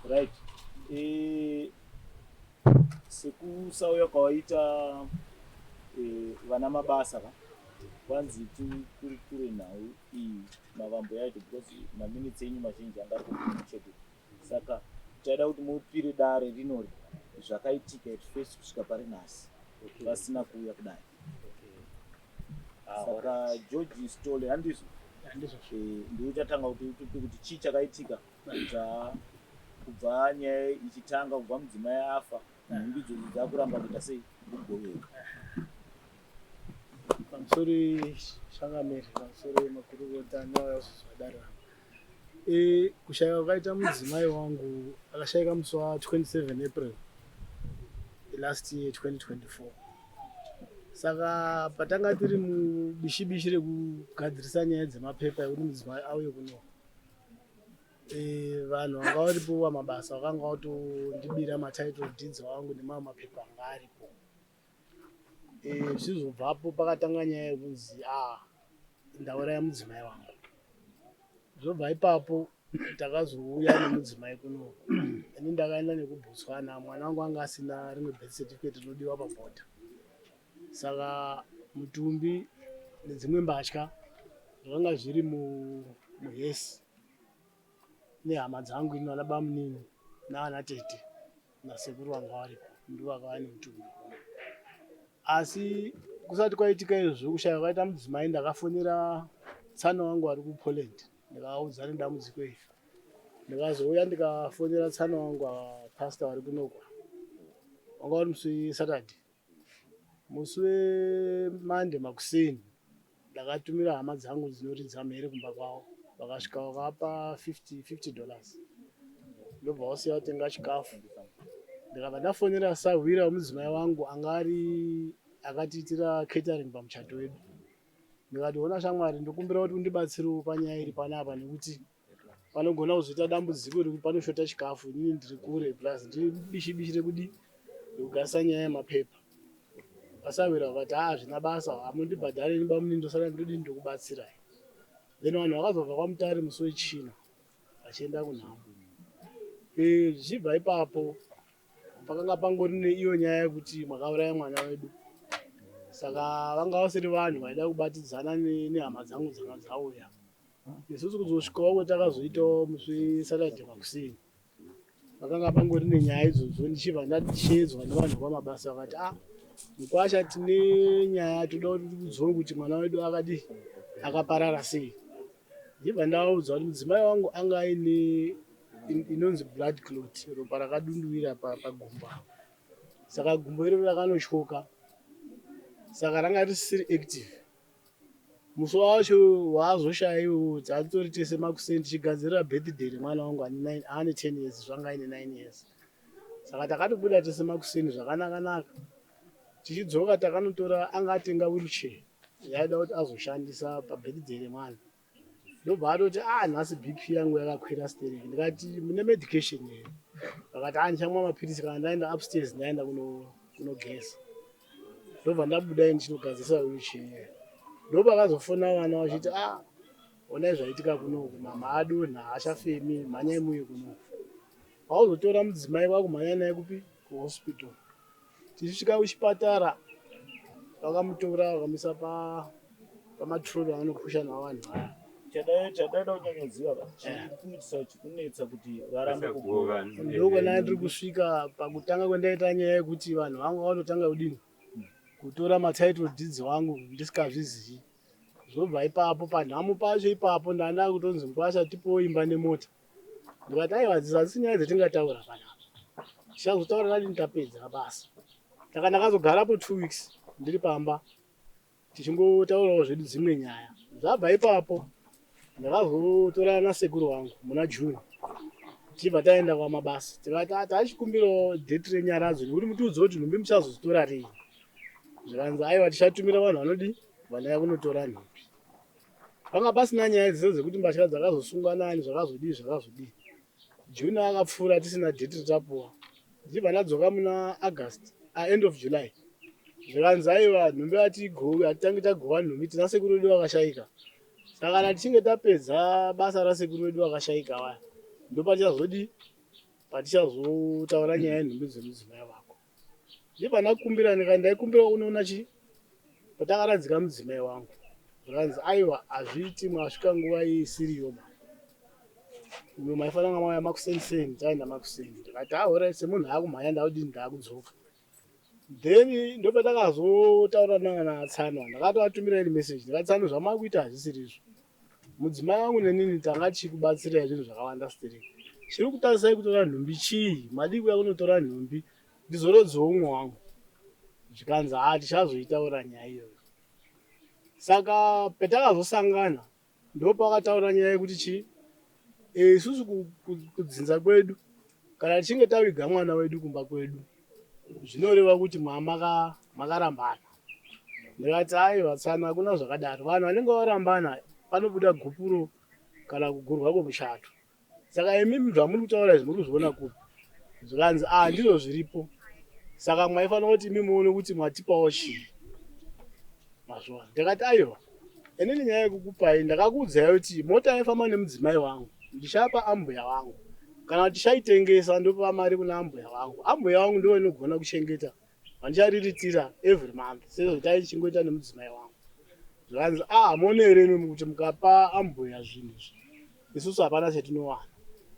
right. Sekusauya kwawaita vana mabasa kwanzi kuri kure nhau iyi mavambo yacho because maminitsi enyu mazhinji angarichete, saka taida kuti mupire dare rinori zvakaitika at first kusvika pari nhasi vasina kuuya kudai. Saka George Stole handizvo ndiuchatanga kuti chii chakaitika kubva nyaya ichitanga, kubva mudzimai afa, nhumbi idzodzi dzakuramba kuita sei kugoveka. Pamusoro Shangamiri, pamusoro makurukota nevayazozvadarira. Kushayika kwakaita mudzimai wangu akashayika musi wa27 April last year 2024. Saka patanga tiri mubishi rekugadzirisa nyaya dzemapepa ekuti mudzimai auye kuno, vanhu vanga varipo vamabasa vakanga vatondibira matitle deeds wangu nemamwe mapepa anga aripo. Zvichizobvapo pakatanga nyaya yekunzi ndauraya mudzimai wangu. Zvobva ipapo takazouya nemudzimai kuno, ini ndakaenda nekuBotswana, mwana wangu anga asina rimwe birth certificate rinodiwa pabhodha. Saka mutumbi nedzimwe mbatya zvakanga zviri muhesi nehama dzangu ino ana bamunini naana tete nasekuru vanga varipo, ndivo vakava nemutumbi. Asi kusati kwaitika izvo kushaya kwaita mudzimai, ndakafonera tsana wangu ari kuPoland ndikaudza nedambudziko iri. Ndikazouya ndikafonera tsana wangu pastor ari kunogwa, wanga uri musi weSaturday. Musi weMonday makuseni ndakatumira hama dzangu dzinoridza mhere kumba kwavo, vakasvika vakapa $50. Ndobva vasiya kutenga chikafu. Ndikabva ndafonera Sahwira mudzimai wangu akatiitira catering pamuchato wedu. Ndikati ona shamwari, ndokumbira kuti undibatsirewo panyaya iri panapa nekuti panogona kuzoita dambudziko rekuti panoshota chikafu, inini ndiri kure plus ndiri bishi rekugarisa nyaya yemapepa. Vasawira vakati zvina basa, hamundibhadhari ini bamunini, ndosara ndodini ndokubatsirai. Then vanhu vakazobva kwaMutare musi weChina vachienda kunhamo. Zvichibva ipapo pakanga pangori neiyo nyaya yekuti mwakauraya mwana wedu. Saka vanga vasiri vanhu vaida kubatidzana nehama dzangu dzanga dzauya. Isusu kuzosvikawo kwatakazoitawo musi weSaturday makuseni, pakanga pangori nenyaya idzodzo. Ndichibva ndashedzwa nevanhu vamabasa vakati mukwasha tine nyaya toda kuti kudzone kuti mwana wedu akadi akaparara sei. Ndibva ndavaudza kuti mudzimai wangu anga aine inonzi blood clot, ropa rakadunduwira pagumbo. Saka gumbo iro rakanotyoka, saka ranga risiri active. Musi wacho waazoshaya iwowo dzatoritese makuseni tichigadzirira birthday remwana wangu ane 10 years, zvanga aine 9 years. Saka takatobuda tese makuseni zvakanaka. Tichidzoka takanotora, anga atenga wheelchair yaida kuti azoshandisa pabirthday remwana. Ndobva atoti nhasi BP yangu yakakwira stereki. Ndikati mune medication here? Vakati ndichamwa mapirisi kana ndaenda upstairs ndaenda kunogeza. Ndobva ndabuda ndichinogadzisa wheelchair. Ndobva vakazofona vana vachiti onai zvaitika kunoku, mama adonha haachafemi, mhanyai muuye kunoku. Vauzotora mudzimai kwakumhanya naye kupi? Kuhospital. Tichisvika kuchipatara vakamutora vakamisa pamatroli anopusha nawo vanhu vaya. Chadaida kunyanyoziva chikuitisa chikunetsa kuti varambe kugova. Ndokona ndiri kusvika pakutanga kwendaita nyaya yekuti vanhu vangu vanotanga kudini kutora matitle deeds wangu ndisikazvizivi. Zvobva ipapo panhamo pacho ipapo ndanda kutonzi Mukwasha tipowo imba nemota. Ndikati aiwa hadzisi nyaya dzatingataura panapa, tichazotaura nadini tapedza basa. Saka ndakazogarapo 2 weeks ndiri pamba tichingotaurawo zvedu dzimwe nyaya. Zvabva ipapo ndakazotora nasekuru wangu muna June, tichibva taenda kwamabasa. Tikati tachikumbirawo date renyaradzo nekuti mutiudze kuti nhumbi muchazozitora rei. Zvikanzi aiwa tichatumira vanhu vanodii vanouya kunotora nhumbi. Panga pasina nyaya dzidzo dzekuti mbatya dzakazosungwa nani zvakazodii. June akapfuura tisina date ratapuwa. Ndichibva ndadzoka muna August, end of July. Zvikanzi aiwa nhumbi hatitangi tagova nhumbi, tina sekuru wedu vakashayika. Saka kana tichinge tapedza basa rasekuru wedu vakashayika waya, ndopatichazodii patichazotaura nyaya yenhumbi dzemudzimai wako. Ndipanakumbira ndaikumbira unoona chi patakaradzika mudzimai wangu zvakanzi aiwa hazviiti mwasvika nguva isiriyo maifanira mauya makuseni taenda makuseni. Ndikati alright semunhu akumhanya ndakudini ndakudzoka. Then ndopatakazotaura nana Tsanwa ndakatovatumira iri message ndikati Tsanwa zvamakuita hazvisirizvo. Mudzimai wangu nenini tanga tichikubatsirai zvinhu zvakawanda stereki. Chiri kutarisai kutora nhumbi chii? Madi kuya kunotora nhumbi ndizorodzewo umwe wangu. Zvikanzi tichazoitaura nyaya iyoyo. Saka petakazosangana ndopakataura nyaya yekuti chii? Isusu kudzinza kwedu kana tichinge taviga mwana wedu kumba kwedu zvinoreva kuti makarambana. Ndikati aiwa Tsanwa hakuna zvakadaro. Vanhu vanenge varambana panobuda gupuro kana kugurwa kwemuchato. Saka imimi zvamuri kutaura izvi muri kuzviona kupi? Zvikanzi ndizvo zviripo. Saka maifanira kuti imimi muone kuti mwatipawo chii. Mazvona. Ndikati aiwa inini nyaya yekukupai ndakakuudzai kuti mota yaifamba nemudzimai wangu ndichapa ambuya wangu. Kana tichaitengesa ndopa mari kuna ambuya wangu. Ambuya wangu ndiwo inogona kuchengeta vandichariritira every month sezvo taichingoita nemudzimai wangu. Zvikanzi hamone here imi kuti mukapa ambuya zvinhu isusu hapana chetinowana.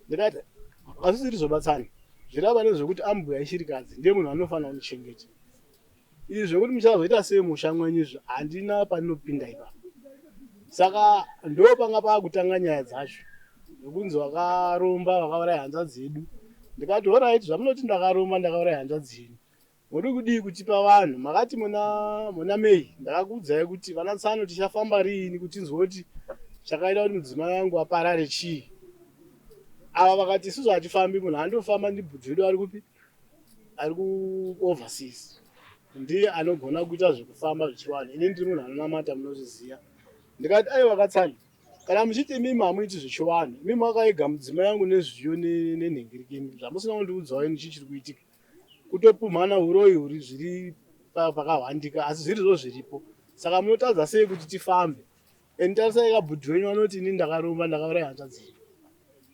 Ndikati hazvisiri zvobatsana zvirava nezvekuti ambuya ishirikadzi ndiye munhu anofanira kunichengeta. Izvi zvekuti muchazoita sei musha mwenyuzvo handina paninopinda ipapo. Saka ndo panga pakutanga nyaya dzacho zvokunzi wakaromba wakauraya hanzvadzi yedu. Ndikati alright zvamunoti ndakaromba ndakauraya hanzvadzi yenyu muri kudii kutipa vanhu? Makati muna Mei ndakakuudzai kuti vana Tsano tichafamba riini kuti nzwe kuti chakaita kuti mudzimai wangu aparare chii. Ava vakati isusu hatifambi, munhu andofamba ndibhudhu wedu ari kupi? Ari overseas. Ndiye anogona kuita zvekufamba zvichiwana. Ini ndiri munhu anonamata munozviziva. Ndikati aiwa Katsani kana muchiti mimi hamuiti zvichiwana mimi makaiga mudzimai wangu nezviyo nenhengirikini zvamusina kundiudzawo ini chichiri kuitika. Kutopumhana uroi huri zviri pakahwandika asi zvirizvo zviripo. Saka munotadza sei kuti tifambe? Tarisai kabhudhu wenyu vanoti ini ndakaromba ndakauraya hanzvadzi yenyu.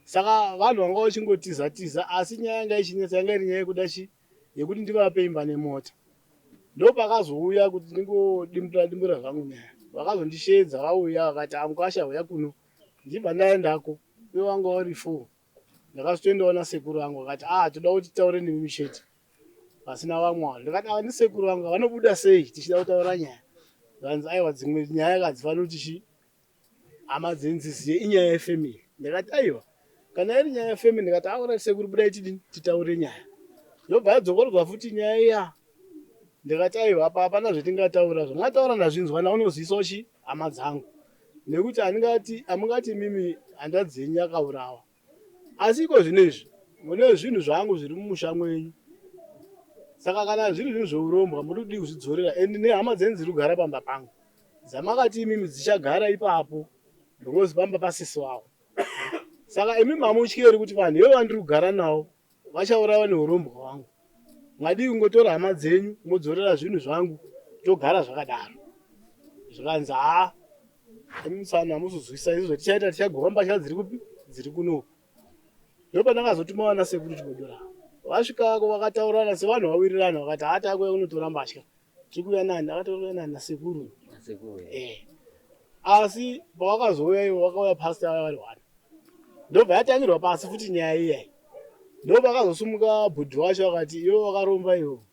Saka vanhu vanga vachingotiza asi nyaya yanga ichinetsa yanga iri nyaya yekuda chi yekuti ndivape imba nemota. Ndopakazouya kuti ndingodimura zvangu nyaya. Vakazondishedza vauya vakati Mukasha uya kuno. Ndibva ndaendako uye wanga uri 4. Ndakazotoendawo sekuru vangu vakati toda kuti taure nemimi chete pasina vamwe vanhu. Ndikati ava sekuru vangu vanobuda sei tichida kutaura nyaya? Vanzi aiwa dzimwe nyaya kadzifanira kuti chi hama dzenziziye inyaya yefamily. Ndikati aiwa kana iri nyaya yefamily ndikati aura sekuru budai titaure nyaya. Yobva yadzokorodzwa futi nyaya iya. Ndikati aiwa apa hapana zvetingataura zvamataura ndazvinzwa naunozivisawo chi hama dzangu. Nekuti hamungati mimi hanzvadzi yenyu yakaurawa. Asi iko zvinezvi mune zvinhu zvangu zviri mumusha mwenyu. Saka kana zviri zvinhu zveurombwa muri kudii kuzvidzorera nehama dzenyu dziri kugara pamba pangu dzamakati imimi dzichagara ipapo because pamba pasisi wavo. Saka imimi hamutyeri kuti vanhu ivo vandiri kugara navo vachaurawa neurombwa hwangu. Mwadi kungotora hama dzenyu modzorera zvinhu zvangu togara zvakadaro. Zvikanzi imimi Tsano hamuzozwisa izvo tichaita tichagoma mbasha dziri kupi dziri kuno. Ndopandakazotuma vana sekuru chibodora. Vasvikako vakataurana sevanhu vawirirana vakati takuya kunotora mbatya. Tikuya nani? Ndakataura nani nasekuru. Asi pavakazouya ivo vakauya pastor vaya vari 1. Ndobva yatangirwa pasi futi nyaya iyai. Ndopakazosumuka bhudhu wacho vakati ivo vakaromba ivo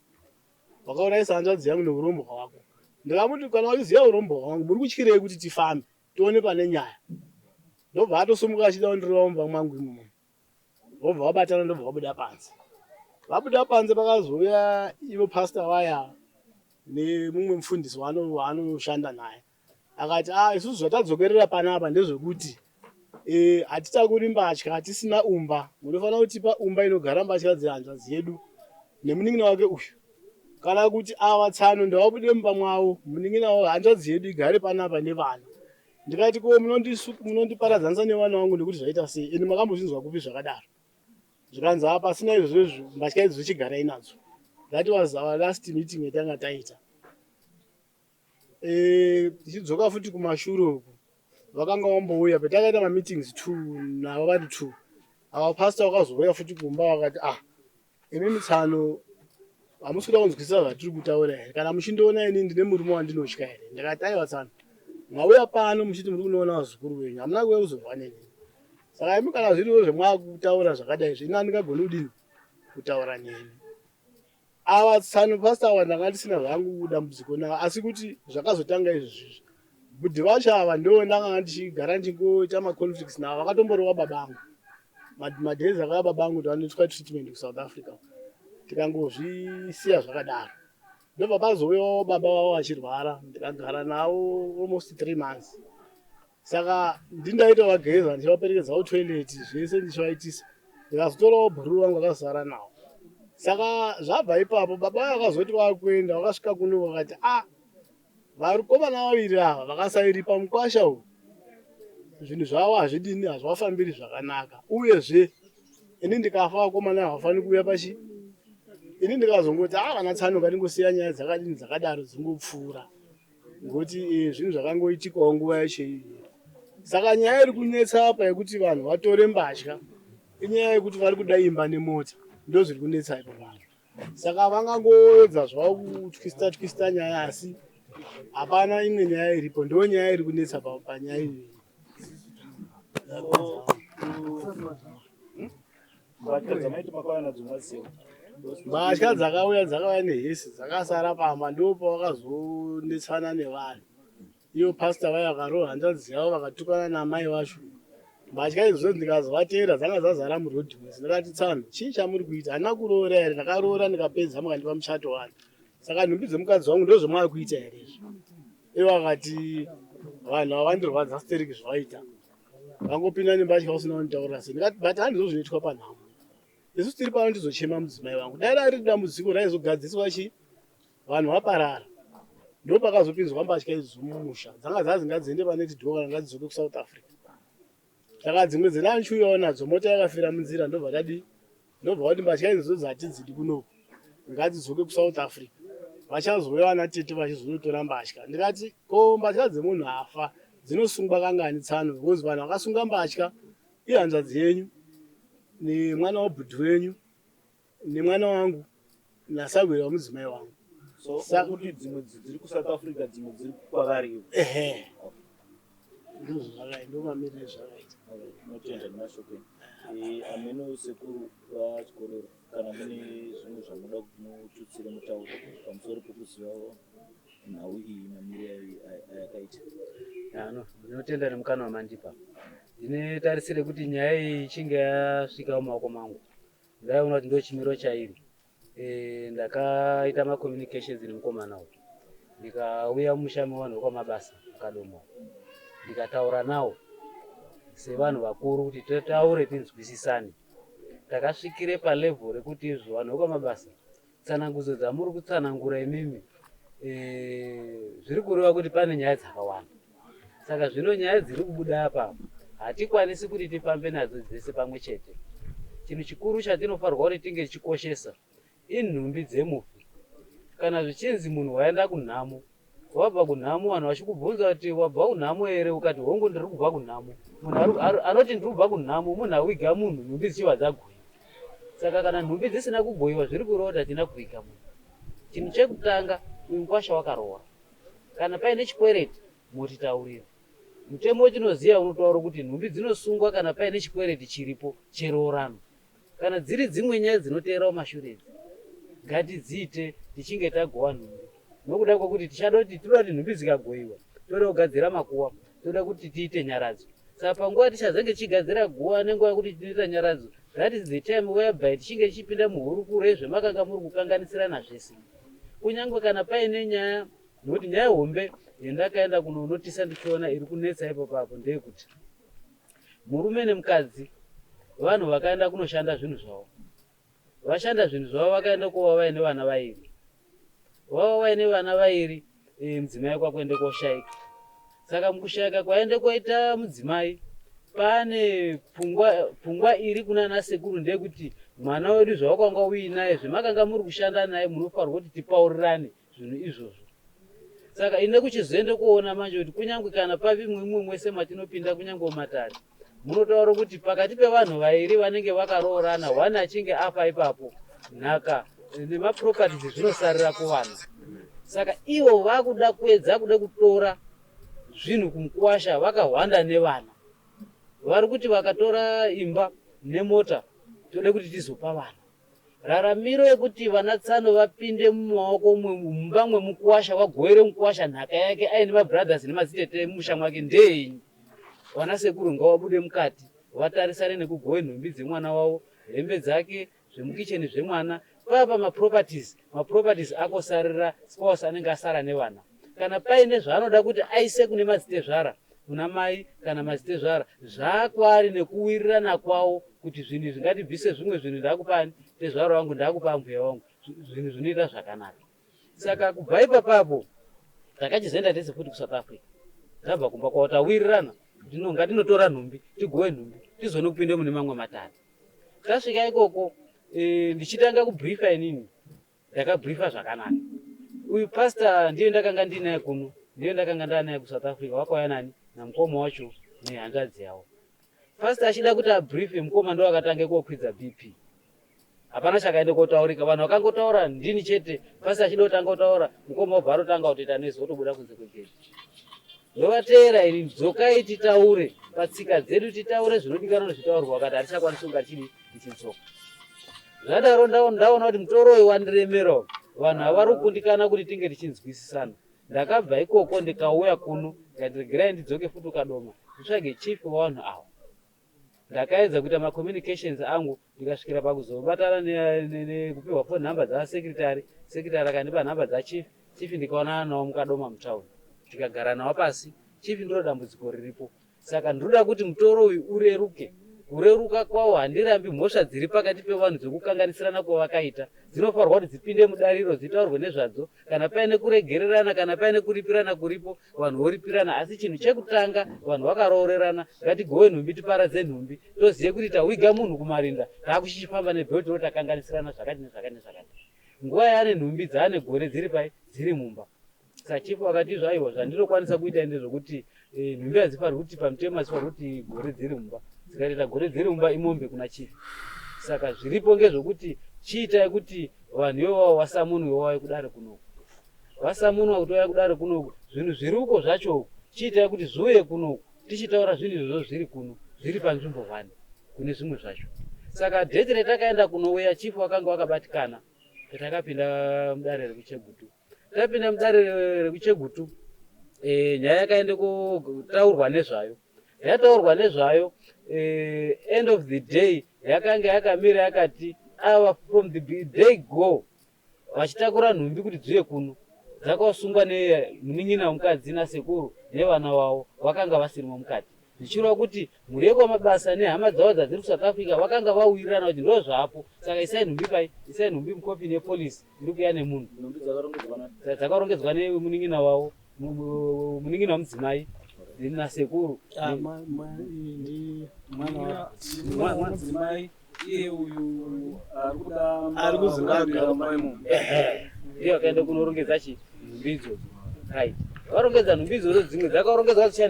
vakaurayisa hanzvadzi yangu neurombo hwako. Ndikamuti kana vachiziva urombo hwangu muri kutyirei kuti tifambe tione pane nyaya. Ndobva atosumuka achida kundirova mumba mwangu imomo. Vobva vabatana ndobva vabuda panze. Vabuda panze pakazouya ivo pastor vaya nemumwe mufundisi waanoshanda naye. Akati isusu zvatadzokerera panapa ndezvekuti hatitakuri mbatya hatisina umba. Munofanira kutipa umba inogara mbatya dzehanzvadzi yedu nemunin'ina wake uyu. Kana kuti ava Tsano ndavabude mumba mwavo munin'ina wavo hanzvadzi yedu igare panapa nevana. Ndikati ko munondiparadzanisa nevana vangu nekuti zvaita sei? Ini makambozvinzwa kupi zvakadaro? Zvikanzi pasina izvozvo mbatya idzi zvichigarai nadzo. That was our last meeting yatanga taita. Tichidzoka futi kumashure uku vakanga vambouya patakaita mameetings 2 navo vari 2. ava pastor vakazouya futi kumba vakati imimi tsano hamusi kuda kunzwisisa zvatiri kutaura here kana muchindiona ini ndine murume wandinotya here ndikati aiwa tsano mwauya pano muchiti muri kunoona vazukuru venyu hamuna kuuya kuzorwa neni saka imi kana zviriwo zvamwakutaura zvakadai zvino handingagoni kudini kutaura neni ava tsano pastor ava ndanga ndisina zvangu dambudziko navo asi kuti zvakazotanga izvozvizvi budhi vacho ava ndo ndanga ndichigara ndingoita maconflicts navo vakatomborowa babangu madhezi akava babangu kuti vanoitwa treatment kuSouth Africa tikangozvisiya zvakadaro ndobva pazouyawo baba vavo vachirwara ndikagara navo almost 3 months saka ndindaita vageza ndichivaperekedzawo toilet zvese ndichivaitisa ndikazotorawo bhuruu vangu vakazara navo saka zvabva ipapo baba vavo vakazoti vakuenda vakasvika kuno vakati varikomana vaviri ava vakasairipa mukwasha uyu zvinhu zvavo hazvidini hazvafambiri zvakanaka uyezve ini ndikafa vakomana havafani kuuya pashi ini ndikazongoti vana Tsanoka ndingosiya nyaya dzakadini dzakadaro dzingopfuura ngokuti zvinhu zvakangoitikawo nguva yacho iyi saka nyaya iri kunetsa apa yekuti vanhu vatore mbatya inyaya yekuti vari kuda imba nemota ndo zviri kunetsa ipo vanhu saka vangangoedza zvavo kutyisa nyaya asi hapana imwe nyaya iripo ndo nyaya iri kunetsa panyaya iyi mbatya dzakauya nehesi dzakasara pamba ndo pavakazonetsana nevanhu iyo pastor vaya vakarohwa hanzvadzi yavo vakatukana namai vacho mbatya izvo ndikazovatevera dzanga dzazara murodhi mwese ndakati Tsano chii chamuri kuita handina kuroora here ndakaroora ndikapedza mukandipa muchato wani saka nhumbi dzemukadzi wangu ndo zvamwari kuita here izvo ivo vakati vanhu ava vandirwadza stereki zvavaita vangopinda nembatya usina kunditaurira sei ndikati but handizvo zvinoitwa panhamo isu tiri pano ndizochema mudzimai wangu dai rari dambudziko raizogadziswa chii vanhu vaparara ndo pakazopinzwa mbatya idzi mumusha dzanga dzazi ngadziende panetidho kana ngadzidzoke kuSouth Africa saka dzimwe dzenanchiuyawo nadzo mota yakafira munzira ndobva tadi ndobva kuti mbatya idzi dzatidzidi kunoku ngadzidzoke kuSouth Africa vachazouya vana tete vachizonotora mbatya ndikati ko mbatya dzemunhu afa dzinosungwa kangani Tsano because vanhu vakasunga mbatya ihanzvadzi yenyu nemwana wabhudhi wenyu nemwana wangu nasagwere wamudzimai wangu saka kuti dzimwe dziri kuSouth Africa dzimwe dziri kwavariwo ndizvo zvakaita ndo mamiriro zvakaita notenda nemashokeni ameno sekuru vachikorero kana mune zvimwe zvamuda mututsire mutauro pamusoro pekuzivawo nhau iyi mamiriro ayakaita ndinotenda nemukana wamandipa ndinetarisire kuti nyaya iyi ichinge yasvika mumaoko mangu ndaiona kuti ndo chimiro chairi ndakaita macommunications nemukomana uyu ndikauya mushami vanhu vekwamabasa akadomo ndikataura nawo sevanhu vakuru kuti totaure tinzwisisane takasvikire palevel rekuti izvo vanhu vekwamabasa tsanangudzo dzamuri kutsanangura imimi zviri kureva kuti pane nyaya dzakawanda saka zvino nyaya dziri kubuda apa hatikwanisi kuti tifambe nadzo dzese pamwe chete chinhu chikuru chatinofanirwa kuti tinge tichikoshesa inhumbi dzemufi kana zvichinzi munhu waenda kunhamo wabva kunhamo vanhu vachikubvunza kuti wabva kunhamo here ukati hongu ndiri kubva kunhamo munhu anoti ndiri kubva kunhamo munhu awiga munhu nhumbi dzichiva dzagoyiwa saka kana nhumbi dzisina kugoyiwa zviri kureva kuti hatina kuviga munhu chinhu chekutanga uyu mukwasha wakarohwa kana paine chikwereti motitaurira mutemo wetinoziva unotaura kuti nhumbi dzinosungwa kana paine chikwereti chiripo cheroorano kana dziri dzimwe nyaya dzinoteerawo mashure edzi ngatidziite tichinge tagowa nhumbi nokuda kwekuti tichada kuti toda kuti nhumbi dzikagoyiwa toda kugadzira makuwa toda kuti tiite nyaradzo saka panguva tichazenge tichigadzira guwa nenguva yekuti tinoita nyaradzo that is the time whereby tichinge tichipinda muhurukuro yezvemakanga muri kukanganisirana zvese kunyange kana paine nyaya nokuti nyaya hombe yendakaenda kunonotisa ndichiona iri kunetsa ipo papo ndeyekuti murume nemukadzi vanhu vakaenda kunoshanda zvinhu zvavo vashanda zvinhu zvavo vakaenda kuva vaine vana vairi vava vaine vana vairi mudzimai kwakuende koshayika saka mukushayika kwaende koita mudzimai pane pfungwa iri kunana sekuru ndeyekuti mwana wedu zvavakwanga uinaye zvemakanga muri kushanda naye munofanirwa kuti tipaurirane zvinhu izvozvo saka ine kuchizoende kuona manje kuti kunyange kana pavi mumwe mwese matinopinda kunyange mumatare munotaura kuti pakati pevanhu vairi vanenge vakaroorana one achinge afa ipapo nhaka nemaproperties zvinosarira kuvana. Saka ivo vakuda kuedza kuda kutora zvinhu kumukwasha vakahwanda nevana. Vari kuti vakatora imba nemota tode kuti tizopa vana. Raramiro yekuti vanatsano vapinde mumaoko mumba mwemukwasha vagoere mukwasha nhaka yake aine mabrothers nemadzitete mumusha mwake ndeenyi. Vanasekuru ngavabude mukati vatarisane nekugowe nhumbi dzemwana wavo, hembe dzake, zvemukicheni zvemwana, papa maproperties akosarira spouse anenge asara nevana. Kana paine zvaanoda kuti aise kune madzitezvara kuna mai kana madzitezvara zvakwaari nekuwirirana kwawo kuti zvinhu zvingatibvise zvimwe zvinhu ndakupani tezvaro wangu ndakupa mbuya wangu zvinhu zvinoita zvakanaka. Saka kubva ipapapo takachizoenda tese futi kuSouth Africa. Tabva kumba kwawo tawirirana ngatinotora nhumbi tigowe nhumbi tizone kupinde mune mamwe matatu. Tasvika ikoko ndichitanga kubriefa inini ndakabriefa zvakanaka. Uyu pastor ndiye ndakanga ndinaye kuno, ndiye ndakanga ndanaye kuSouth Africa, wakauya nani namukoma wacho nehanzvadzi yawo. Pastor achida kuti abriefe, mukoma ndo akatange kokwidza BP. Hapana chakaende kotaurika, vanhu vakangotaura ndini chete. Pastor achida kutanga kutaura, mukoma wobva atotanga kutaita nezvo otobuda kunze kwegedhi. Ndovateera ini dzokai titaure patsika dzedu, titaure zvinodikanwa nezvitaurwa, wakati hatichakwanisi kunga tichitsoka. Zvadaro ndaona kuti mutoro uyu wandiremerawo, vanhu havari kukundikana kuti tinge tichinzwisisana. Ndakabva ikoko ndikauya kuno ndikaregerai ndidzoke futi ukadoma nditsvage chief wavanhu ava. Ndakaedza kuita macommunications angu ndikasvikira pakuzobatana nekupiwa phone number dzavasekretary, sekretary akandipa nhamba dzachief, chief ndikaonana nawo mukadoma mutaundi tikagara nawo pasi. Chief ndiro dambudziko riripo, saka ndinoda kuti mutoro uyu ureruke. Kureruka kwawo handirambi mhosva dziri pakati pevanhu dzokukanganisirana kwavakaita dzinofanirwa kuti dzipinde mudariro dzitaurwe nezvadzo. Kana paine kuregererana, kana paine kuripirana kuripo, vanhu voripirana. Asi chinhu chekutanga vanhu vakaroorerana, ngatigowe nhumbi tiparadze nhumbi, toziye kuti tawiga munhu kumarinda taakuchichifamba nebhotoro takanganisirana zvakati nezvakati nezvakati. Nguva yaane nhumbi dzaane gore dziri pai dziri mumba. Saka chifu akati zvaiwa zvandinokwanisa kuita ndezvokuti nhumbi hadzifanirwi kuti pamutemo hadzifanirwi kuti gore dziri mumba. Dzikaita gore dziri mumba imombe kuna chifu. Saka zviripo ngezvokuti chiitai kuti vanhu ivavo vasamunwe wauye kudare kunoku. Vasamunwa kuti wauye kudare kunoku, zvinhu zviri uko zvacho chiitai kuti zviuye kunoku tichitaura zvinhu izvozvo zviri kuno zviri panzvimbo hwani kune zvimwe zvacho. Saka dheti retakaenda kunouya chifu wakanga wakabatikana patakapinda mudare rekuChegutu. Tapinda mudare rekuChegutu, nyaya yakaende kutaurwa nezvayo. Yataurwa nezvayo, end of the day yakanga yakamira yakati ava from the day go vachitakura nhumbi kuti dziuye kuno dzakasungwa nemunin'ina mukadzi nasekuru nevana vavo vakanga vasirimo mukati. Zvichireva kuti mureko wamabasa nehama dzavo dzadziri kuSouth Africa vakanga vawirirana kuti ndo zvapo. Saka isai nhumbi pai, isai nhumbi mukopi nepolisi iri kuya nemunhu. Nhumbi dzakarongedzwa nemunin'ina wavo, munin'ina wamudzimai nasekuru madzimai iye uyu ari kuZimbabwe ndiye akaenda kunorongedza nhumbi idzodzo. Right. Varongedza nhumbi idzodzo, dzimwe dzakarongedzwa dzichia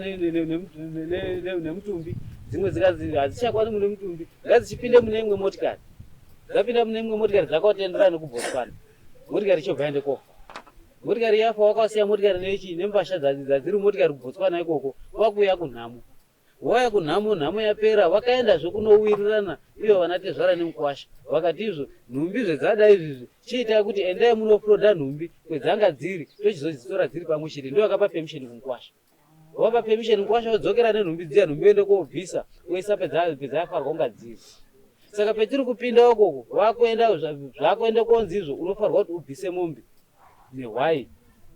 nemutumbi, dzimwe hadzichakwanisi mune mutumbi, ngadzichipinde mune imwe motikari. Dzapinda mune imwe motikari dzakatenderana nekuBotswana. Motikari ichobva yaende kofa. Motikari yafa wakasiya motikari nembasha dzadziri motikari kuBotswana ikoko, vakuuya kunhamo. Waya kunhamo, nhamo yapera, vakaendazve kunowirirana iyo vanatezvara nemukwasha. Vakati izvo nhumbi zvedzada izvizvi chiitai kuti endai munofroda nhumbi kwedzanga dziri tochizodzitora dziri pamwe chete. Ndio vakapa permission kumukwasha. Vapa permission mukwasha wodzokera nenhumbi dziya, nhumbi ende koobvisa oisa pedzayafarwa kunga dziri. Saka petiri kupinda ukoko vakuenda zvakuenda konzi izvo unofanirwa kuti ubvise mombe nehwai,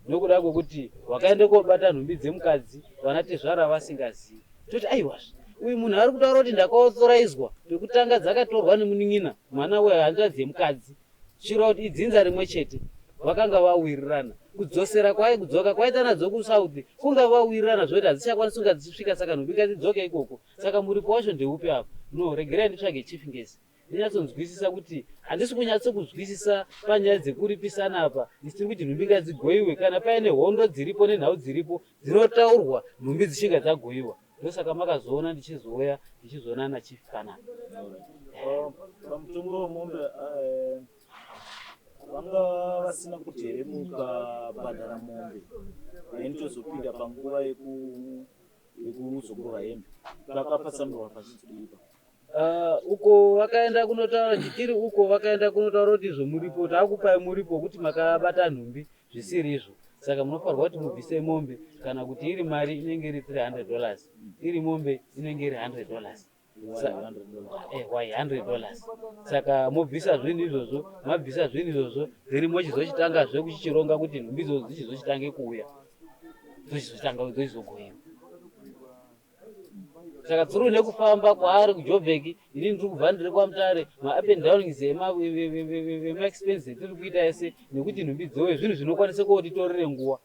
nokuda kwekuti wakaende kobata nhumbi dzemukadzi vanatezvara vasingazivi. Toti aiwazve uyu munhu ari kutaura kuti ndakaauthorayizwa pekutanga dzakatorwa nemunin'ina mwana wehanzvadzi yemukadzi. Chiro kuti idzinza rimwe chete vakanga vawirirana. Kudzosera kudzoka kwaita nadzo kuSouth kunga vawirirana zvokuti hadzichakwanisi kunga dzichisvika, saka nhumbi ngadzidzoke ikoko. Saka muripo wacho ndeupi apo? No, regerai nditsvage chief ngezi ndinyatsonzwisisa kuti handisi kunyatsokuzwisisa panyaya dzekuripisana apa. Ndisiri kuti nhumbi ngadzigoyiwe kana paine hondo dziripo nenhau dziripo dzinotaurwa nhumbi dzichinga dzagoyiwa. ndosaka makazoona ndichizouya ndichizoona na Chief Panana. Pamutongo wemombe vanga vasina kuteremuka bhadhara mombe yainitozopinda panguva yekuzogurwa hembe vakapatsanurwa pachitsiripa uko vakaenda kunotaura tichiri uko vakaenda kunotaura kuti zvomuripo taakupai muripo wekuti makabata nhumbi zvisiri izvo, saka munofanirwa kuti mubvise mombe, kana kuti iri mari inenge iri $300 iri mombe inenge iri $100 why $100. Saka mobvisa zvinhu izvozvo, mabvisa zvinhu izvozvo dziri mochizochitangazve kuchichironga kuti nhumbi izvozvo dzichizochitange kuuya dzochizogoyiwa. Saka tsuru nekufamba kwaari kuJoburg, ini ndiri kubva ndiri kwaMutare, ma-up and downings ema-expenses etiri kuita ese nekuti nhumbi dzouya zvinhu zvinokwanisa kuotitorere nguva.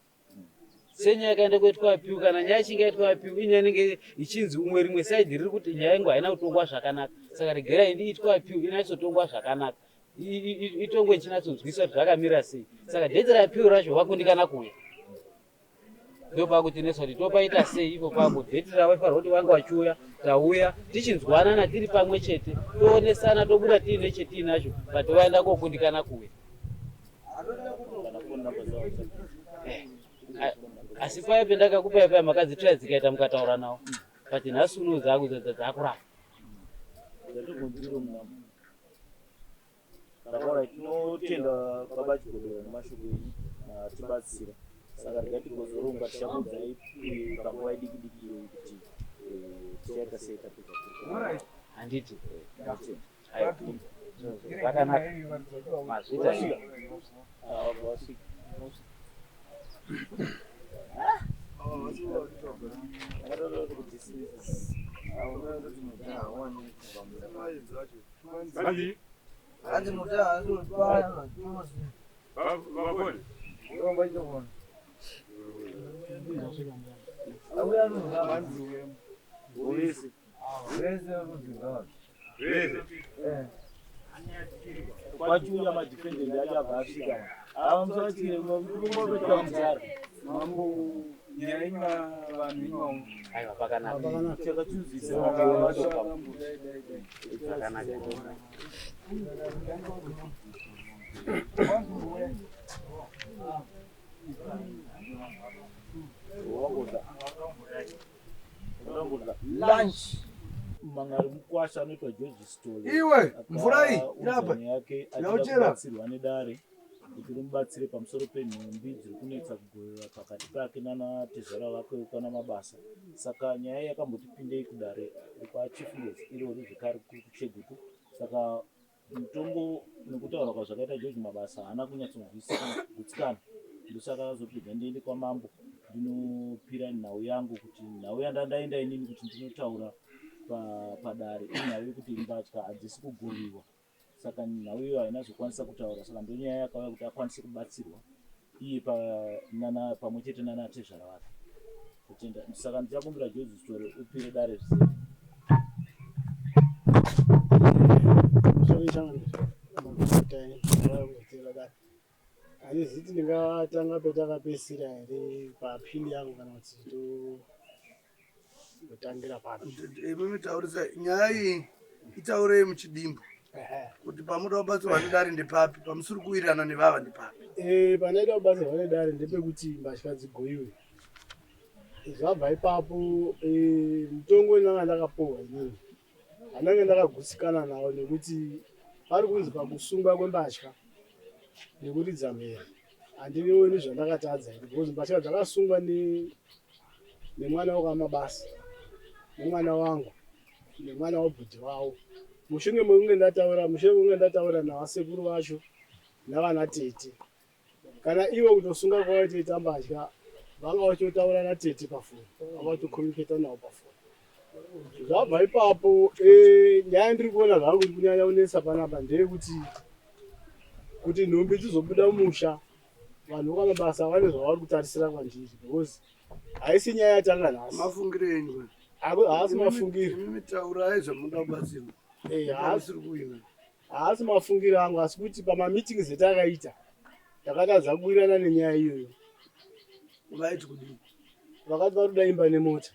Senyaya yakaenda kuitwa apiu, kana nyaya ichinge yaitwa apiu inyaya inenge ichinzi umwe rimwe saidi riri kuti nyaya yangu haina kutongwa zvakanaka, saka regerai ndiitwa apiu inatsotongwa zvakanaka, itongwe ichinatsonzwiswa kuti zvakamira sei. Saka dheti rapiu racho vakundikana kuuya, ndopakuti neswa kuti topaita sei ipo papo dheti ravafanirwa kuti vanga vachiuya tauya tichinzwanana tiri pamwe chete toonesana tobuda tiine chetinacho patovaenda kokundikana kuuya. Asi paya pendakakupai paya makadzitira dzikaita mukataura nawo pati nhasi uno dzakurapa ndakaura tinotenda baba Chigodera nemashoko enyu tibatsira, saka ndikatigozorunga tichakudzai panguva idiki kuti tichaita sei tapedza handiti zvakanaka mazvita kwachiuya madhifendendi acho abva asvika avamusavatire ngombototamudzara mambo nyaima vanhu imomo aiwa pakanaka takatuzvisa zvakanaka. lunch mangari mukwasha anoitwa George Story iwe mvura iyi irapa yake Yauchera. achibatsirwa nedare kuti rimubatsire pamusoro penhumbi dziri kunetsa kugorera pakati pake nanatezvara vake kana mabasa. Saka nyaya yakambotipindei kudare kwachiefness irori zvekare kuchegutu. Saka mutongo nekutaura kwazvakaita George mabasa haana kunyatsonzwisisa kana kugutsikana, ndosaka azopedza ndiende kwamambo ndinopira nhau yangu kuti nhau yandandaenda inini kuti ndinotaura padare inhau yekuti mbatya hadzisi kugoviwa, saka nhau iyo haina zokwanisa kutaura, saka ndonyaya yakauya kuti akwanise kubatsirwa iye pamwe chete nanatezvara vake kutenda. Saka ndichakumbira George Story upire dare zvisei handiziti ndingatanga petakapesira here papini yangu kana kuti ndotangira papi. imimi taurisa nyaya iyi itaurei muchidimbo kuti pamuda kubatsirwa nedare ndepapi, pamusiri kuwirirana nevava ndepapi. Panoita kubatsirwa nedare ndepekuti mbatya dzigoyiwe. Zvabva ipapo mutongo ndanga ndakapohwa inini handanga ndakagutsikana nawo nekuti pari kunzi pakusungwa kwembatya nekuridza mhere handinioni zvandakatadza here, because mbatya dzakasungwa nemwana wakamabasa nemwana wangu nemwana wabhudhi wavo. Mushure mekunge ndataura navasekuru vacho navana tete, kana ivo kutosunga kwavaitoita mbatya vanga vachotaura natete pafoni, vanga vatokomuniketa navo pafoni. Zvabva ipapo nyaya ndiri kuona zvangu iri kunyanya kunetsa panapa ndeyekuti kuti nhumbi dzizobuda mumusha vanhu vokamabasa vane zvavari kutarisira kwandiri, because haisi nyaya yatanga nhasi. Mafungiro enyu haasi mafungiro, imimi taurai zvamuda kubatsirwa, hamusiri kuwina. haasi mafungiro angu, asi kuti pamameetings etakaita takatadza kuwirirana nenyaya iyoyo. Vaiti kudini? Vakati vari kudaimba nemota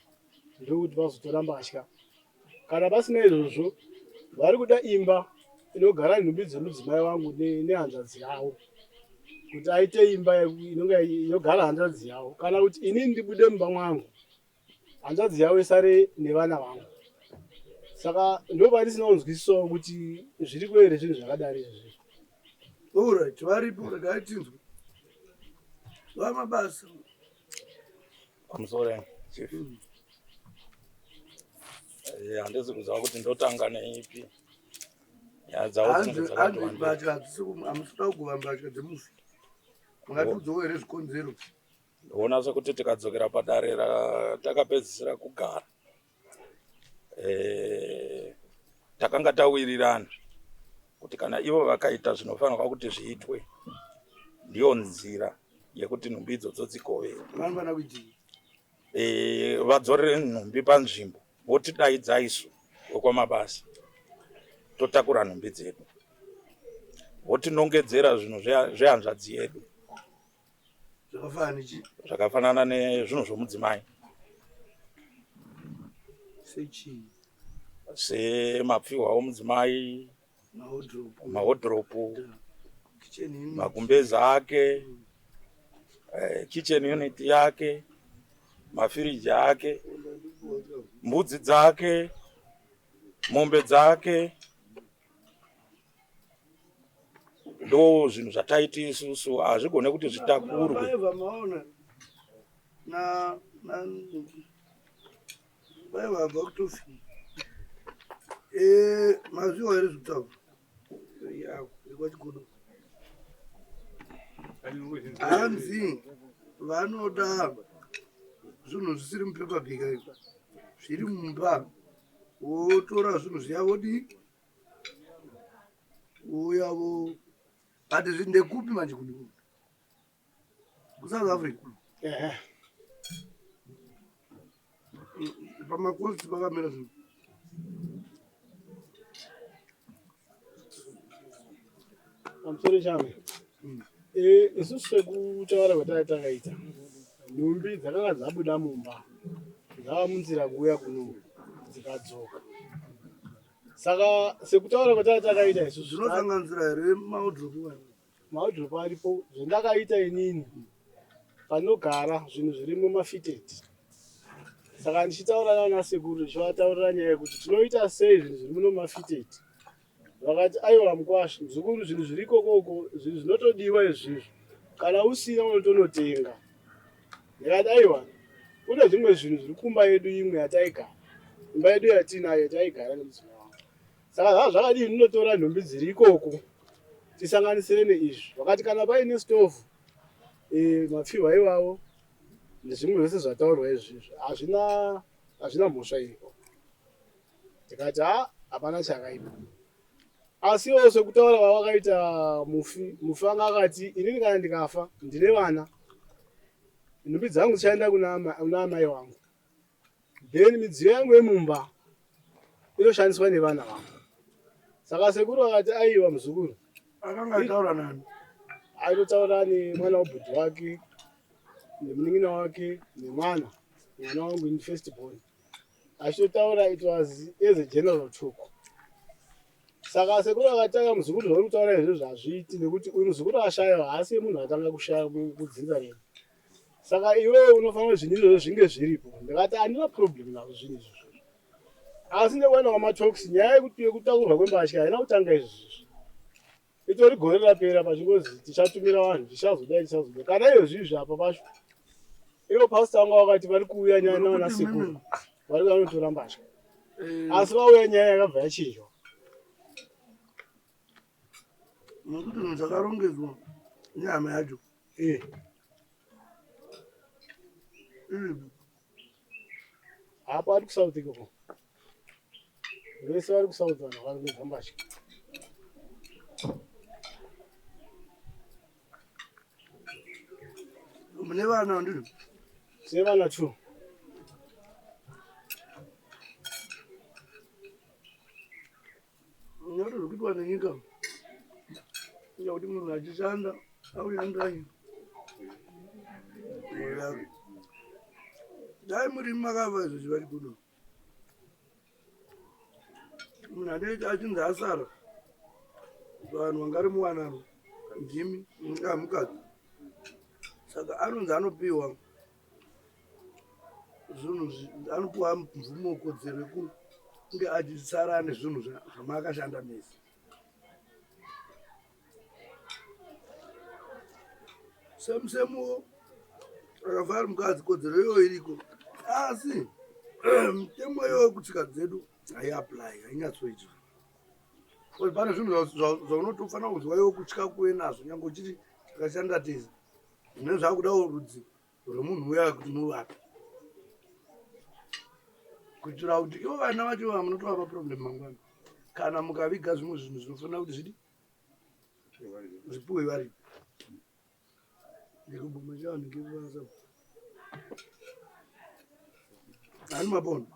ndokuti vazotora mbatya. Kana pasina izvozvo, vari kuda imba inogara nhumbi dzemudzimai wangu nehanzvadzi yavo, kuti aite imba inonga inogara hanzvadzi yavo, kana kuti inini ndibude mumba mwangu hanzvadzi yavo isare nevana vangu. Saka ndopandisina kunzwisisawo kuti zviri kuere zvinhu zvakadari izvi. Alright, varipo regai tinzwe. Vamabasa. Pamusoro chief. Handisi kuziva kuti ndotanga neipi. Nyaya dzavo dzinenge dzakati wandei. Mbatya hamusida kuguva mbatya dzemufi. Mungatiudzawo here zvikonzero. Ndoona sekuti tikadzokera padare ratakapedzisira kugara. Takanga tawirirana kuti kana ivo vakaita zvinofanirwa kuti zviitwe, ndiyo nzira yekuti nhumbi idzodzo dzigovere. Vanofana kuitii? Vadzorere nhumbi panzvimbo, votidaidza isu wekwamabasa, totakura nhumbi dzedu, votinongedzera zvinhu zvehanzvadzi yedu. Zvakafanana nezvinhu zvomudzimai. Sechii? Semapfihwa omudzimai, mahodhoropu, magumbeza ake, kitchen unit yake, mafiriji ake, mbudzi dzake, mombe dzake. Ndo zvinhu zvataiti isusu hazvigone kuti zvitakurwe. Vaivabva kutofi. Maziwa here zvitaura kwachikodo. Hanzi vanoda zvinhu zvisiri mupepa bhika izvi, zviri mumba, votora zvinhu zviyavodi uyavo ati zvindekupi manje kuni kuSouth Africa. Pamakosti pakamera zvinhu. Pamusoro chame, isusu sekutaura kwatakaita, nhumbi dzakanga dzabuda mumba dzava munzira kuuya kuno dzikadzoka. Saka sekutaura kwatakaita isusu zvinosanganisira here mahodhoropu? Mahodhoropu aripo, zvendakaita inini panogara zvinhu zvirimo mafitedi. Saka ndichitaura nana sekuru ndichivataurira nyaya yekuti tinoita sei zvinhu zviri muno mafitedi. Vakati aiwa mukwasha muzukuru, zvinhu zviri kokoko zvinhu zvinotodiwa izvizvi, kana usina unotonotenga. Ndikati aiwa, kune zvimwe zvinhu zviri kumba yedu imwe yataigara, imba yedu yatinayo yataigara nemudzimai wangu. Saka zvava zvakadii ndinotora nhumbi dziri ikoko tisanganisire neizvi. Vakati kana paine stovhu, mapfihwa ivavo nezvimwe zvose zvataurwa izvizvi hazvina mhosva iripo. Ndikati hapana chakaipa. Asiwo sekutaura kwavakaita mufi anga akati inini kana ndikafa ndine vana, nhumbi dzangu dzichaenda kuna amai vangu, then midziyo yangu yemumba inoshandiswa nevana vangu. Saka sekuru akati aiwa muzukuru. Akanga aitaura nani? Aitotaura nemwana webhudhi wake nemunin'ina wake nemwana wangu in first born. Achitotaura it was as a general talk. Saka sekuru akatanga muzukuru zvauri kutaura izvozvo hazviiti, nekuti uyu muzukuru ashayiwa haasi munhu atanga kushaya kudzinza rero. Saka iwewe unofanira zvinhu izvozvo zvinge zviripo. Ndikati handina problem nazvo zvinhu izvozvo. Asi ndekuenda kwamatoksi, nyaya yekutakurwa kwembatya haina kutanga izvozvo. Itori gore rapera pachingozi tichatumira vanhu tichazodai. Kana iyo zvizvi apa pacho, ivo pasita vanga vakati vari kuuya nyaya nawana sekuru, vari vanotora mbatya. Asi vauya nyaya yakabva yachinjwa. Nokuti zvinhu zvakarongedzwa nehama yacho. Apa vari kuSouth ikoko. Vese vari kuSouth vanhu varongedza mbatya. Mune vana ndizvo? Tine vana 2. Nyoto zvokuitwa nenyika uya kuti munhu achishanda auya ndanyi dai muri makava izvo chivari kuno munhu anenge achinzi asara vanhu vangari muwanaro ndimi mukadzi saka anonzi anopiwa zvinhu anopiwa mvumo kodzero yekunge achisara ane zvinhu zvamakashanda mese semusemuwo akafa ari mukadzi kodzero iyoyo iriko asi mitemo iyoyo kutsika dzedu haiapply hainyatsoitwa kuti pane zvinhu zvaunotofanira kunzwa iwo kutya kuve nazvo nyange uchiti takashanda tese zvine zvakudawo rudzi rwemunhu uya kuti muvapi kuitira kuti ivo vana vacho munotovapa problem mangwana kana mukaviga zvimwe zvinhu zvinofanira kuti zvidi zvipuwe varipo ndikuboma chavanhu ngevasa hani mabono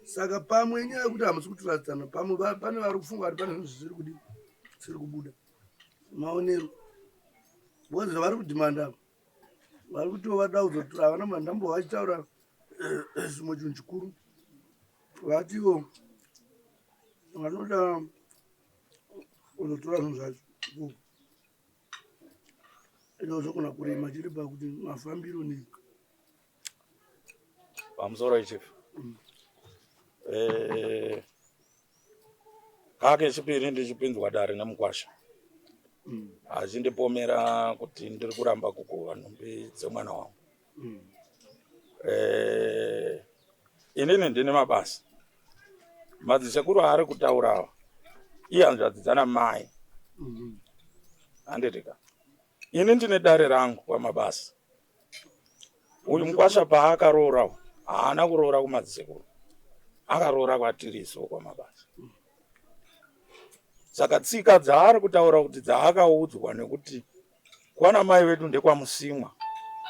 saka pamwe nyaya yekuti hamusi kutoradzana pamwe pane vari kufunga kuti pane zvinhu zvisiri kudi zvisiri kubuda maonero because vari kudhimanda vari kutiwo vada kuzotora havana mandambo vachitaura zvimwe chinhu chikuru vatiwo vanoda kuzotora zvinhu zvacho inozogona kurema chiri pakuti mafambiro nei pamusoro ichifu kake chipiri ndichipinzwa dare nemukwasha achindipomera kuti ndiri kuramba kukuhwa nhumbi dzemwana wangu inini ndine mabasa madzisekuru ari kutaurawa iye hanzvadzidzana mai handitika ini ndine dare rangu kwamabasa uyu mukwasha paakaroora haana kuroora kumadzisekuru akaroora kwatiriso kwamabasa saka tsika dzaari kutaura kuti dzaakaudzwa nekuti kwana mai vedu ndekwamusimwa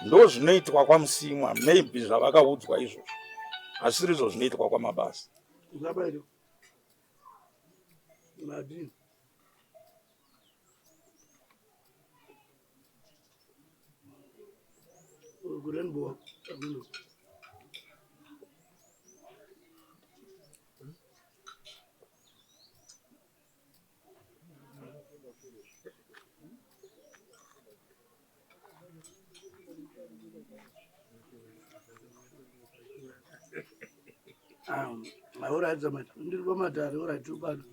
ndo zvinoitwa kwamusimwa maybe zvavakaudzwa izvozvo asiri izvo zvinoitwa kwamabasa zabairo nadini Rainbow Amino. All right, Zamat. Ndiri pamatare, all right, tubana.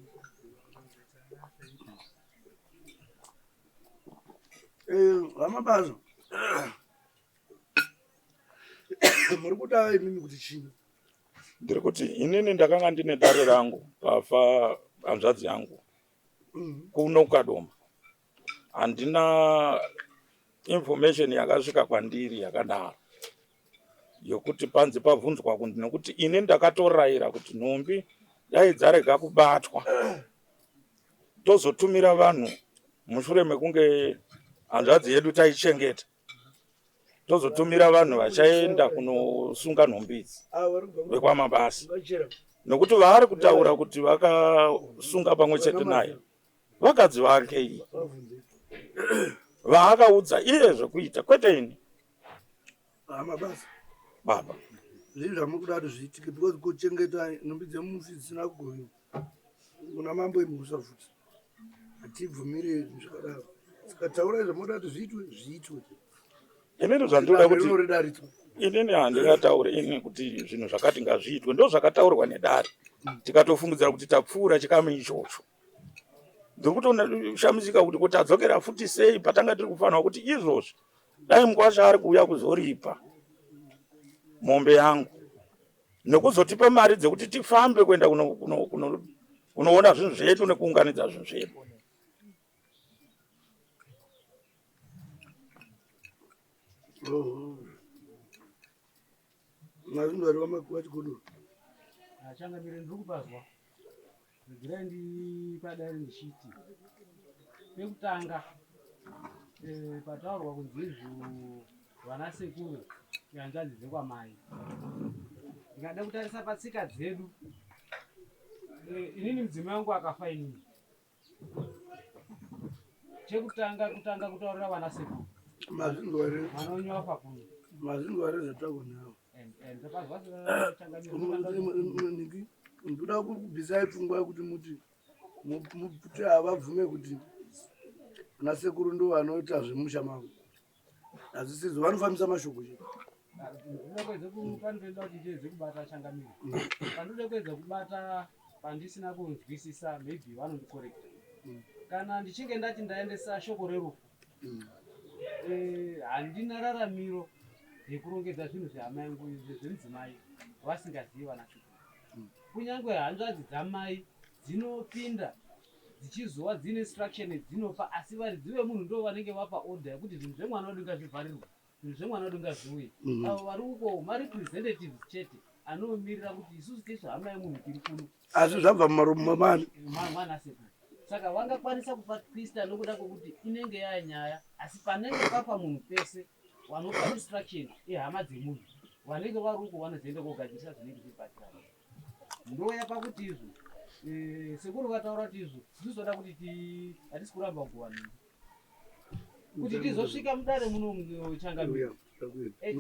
Vamabasa. Muri kudai imimi kuti chini? Ndiri kuti inini ndakanga ndine dare rangu pafa hanzvadzi yangu kuno Kadoma. Handina information yakasvika kwandiri yakadaro yokuti panzi pabvunzwa kunzi nekuti ini ndakatorayira kuti nhumbi dai dzarega kubatwa tozotumira vanhu mushure mekunge hanzvadzi yedu taichengeta tozotumira vanhu vachaenda kunosunga nhumbi idzi vekwamabasa nokuti vari kutaura kuti vakasunga pamwe chete naye vakadzi vake iyi vaakaudza iye zvekuita kwete ini mabasa baba zvinhu zvamukudati zviitike because kuchengeta nhumbi dzemufi dzisina kugonya kuna mambo emusa futi hatibvumire zvakadaro saka taurai zvamudati zviitwe zviitwe inini zvandinoda kuti inini handingataure ini kuti zvinhu zvakati ngazviitwe ndo zvakataurwa nedare tikatofungidzira kuti tapfuura chikamu ichocho ndiri kutoshamisika kuti tadzokera futi sei patanga tiri kufanira kuti izvozvi dai mukwasha ari kuuya kuzoripa mombe yangu nekuzotipa mari dzekuti tifambe kuenda kunoona zvinhu zvedu nekuunganidza zvinhu zvedu mavinhu vari vamakuva chikodo achangamire ndiri kupazwa regirai ndipadare ndichiti pekutanga pataurwa kunzi izvo vana sekuru hanzvadzi dzekwamai ndingada kutarisa patsika dzedu inini mudzimai wangu akafa inini chekutanga kutaurira vana sekuru mazinhu vari vanonyofa kuno mazinhu vari zvatakunawo ndoda kubvisai pfungwa yekuti muti havabvume kuti nasekuru ndo vanoita zvemusha mavo hazvisizvo vanofambisa mashoko chete. Panoda kuti ndeze kubata Changamire. Panoda kuedza kubata pandisina kunzwisisa, maybe vanondikorekta. Kana ndichinge ndati ndaendesa shoko rerufu, handina raramiro yekurongedza zvinhu zvehama yangu zvemudzimai vasingazivi vanashoko. Kunyange hanzvadzi dzamai dzinopinda dzichizova dzine instruction dzinopa, asi vari dzive munhu ndo vanenge vapa order yekuti zvinhu zvemwana wedu ngazvivharirwe, zvinhu zvemwana wedu ngazviuye. Avo vari uko marepresentatives chete anomirira kuti isusu tisu hama yemunhu tiri kuno. Asi zvabva mumaromo mamani mwana sekuru. Saka vangakwanisa kupa twista nokuda kwokuti inenge yanyaya, asi panenge papa munhu pese wanopa instruction yehama dzemunhu vanenge vari uko vanozoenda kogadzirisa zvinenge zvibatirana. Ndoya pakuti izvo sekuru vataura kuti izvo tinozoda kuti hatisi kuramba kuwana kuti tizosvika mudare muno Changamire.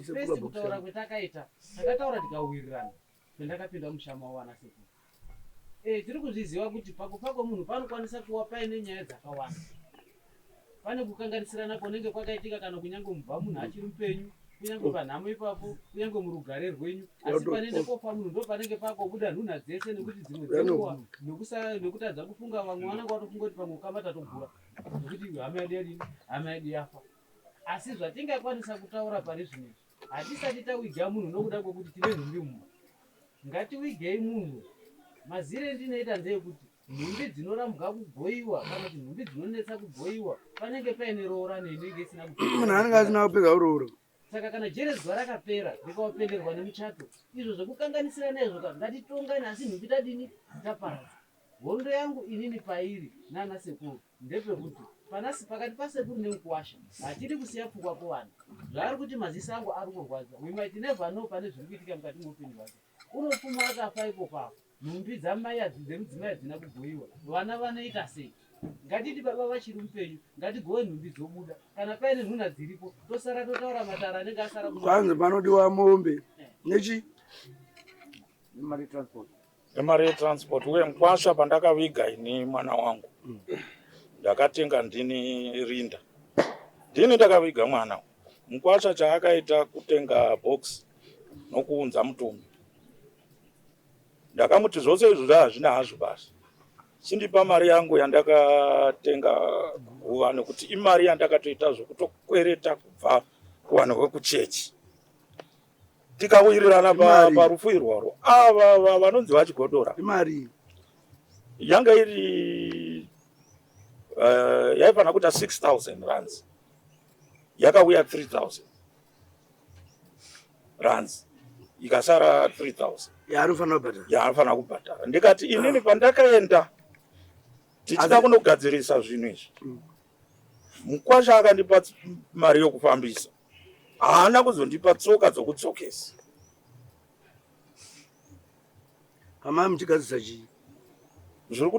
First kutaura kwetakaita takataura tikawirirana pendakapinda mushama wana sekuru. Tiri kuzviziva kuti pakufa kwemunhu panokwanisa kuva paine nyaya dzakawanda. Pane kukanganisirana kunenge kwakaitika kana kunyange mubva munhu achiri mupenyu, kunyange panhamo ipapo, kunyange murugare rwenyu, asi panoende kofa munhu ndo panenge pakobuda nhunha dzese, nekuti dzimwe dzenguva nekutadza kufunga, vamwe vanenge vatofunga kuti pamwe ukama tatogura nekuti hama yedu yadini, hama yedu yafa. Asi zvatingakwanisa kutaura pane zvinezvi, hatisati tawiga munhu nokuda kwokuti tine nhumbi mumba. Ngatiwigei munhu. Mazire ndinoita ndeyekuti nhumbi dzinorambwa kugoyiwa kana kuti nhumbi dzinonetsa kugoyiwa panenge paine roora neinenge isina munhu anenge asina kupedza kuroora. Saka kana jeredzwa rakapera rikawapenderwa nemuchato, izvo zvekukanganisira nezvo ngatitongane, asi nhumbi tadini taparadza. Hondo yangu inini pairi nana sekuru ndepekuti pakati pasekuru nemukuwasha hatidi kusiya pfungwa kuvanhu. Zvaari kuti maziso angu ari kurwadza, we might never know pane zviri kuitika mukati mweupenyu hwake. Unopfuma akafa ipo papo, nhumbi dzamai dzemudzimai hadzina kugoyiwa, vana vanoita sei? Ngatiti baba vachiri mupenyu, ngatigowe nhumbi dzobuda. Kana paine nhunha dziripo tosara totaura matara anenge asara kwanzi panodiwa mombe nechi nemari yetransport. Uye Mukwasha pandakaviga ini mwana wangu ndakatenga ndini rinda, ndini ndakaviga mwana. Mukwasha chaakaita kutenga box nokuunza mutumbi. Ndakamuti zvose izvo zvazvina hazvo basi, chindipa mari yangu yandakatenga guva, nekuti imari yandakatoita zvokutokwereta kubva kuvanhu vekuchechi. Tikawirirana parufu irwaro, ava vanonzi vachigodora, imari yanga iri yaifana kuita 6,000 rands, yakauya 3,000 rands, ikasara 3,000 yaanofanira kubhadhara. Ndikati inini pandakaenda tichida kunogadzirisa zvinhu izvi, Mukwasha akandipa mari yokufambisa, haana kuzondipa tsoka dzokutsokesa. hama muchigadzirisa chii? Zviri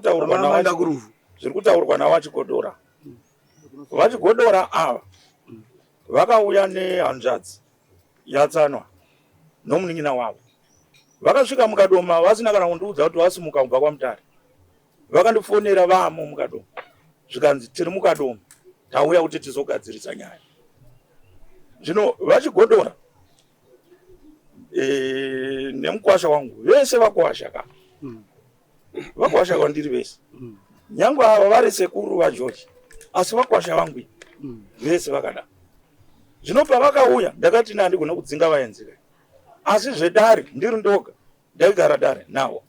kutaurwa navachigodora. Vachigodora ava vakauya nehanzvadzi yatsanwa nomunin'ina wavo. Vakasvika mukadoma vasina kana kundiudza kuti vasimuka kubva kwaMutare. Vakandifonera vamo mukadoma, zvikanzi tiri mukadoma, tauya kuti tizogadzirisa nyaya. Zvino vachigodora nemukwasha wangu vese vakuwasha ka vakuwasha kwandiri vese, nyangwe ava vari sekuru vaJoji, asi vakuwasha vangu vese vakada. Zvino pavakauya ndakati ndandigona kudzinga vaenzi, asi zvedare ndiri ndoga ndaigara dare navo.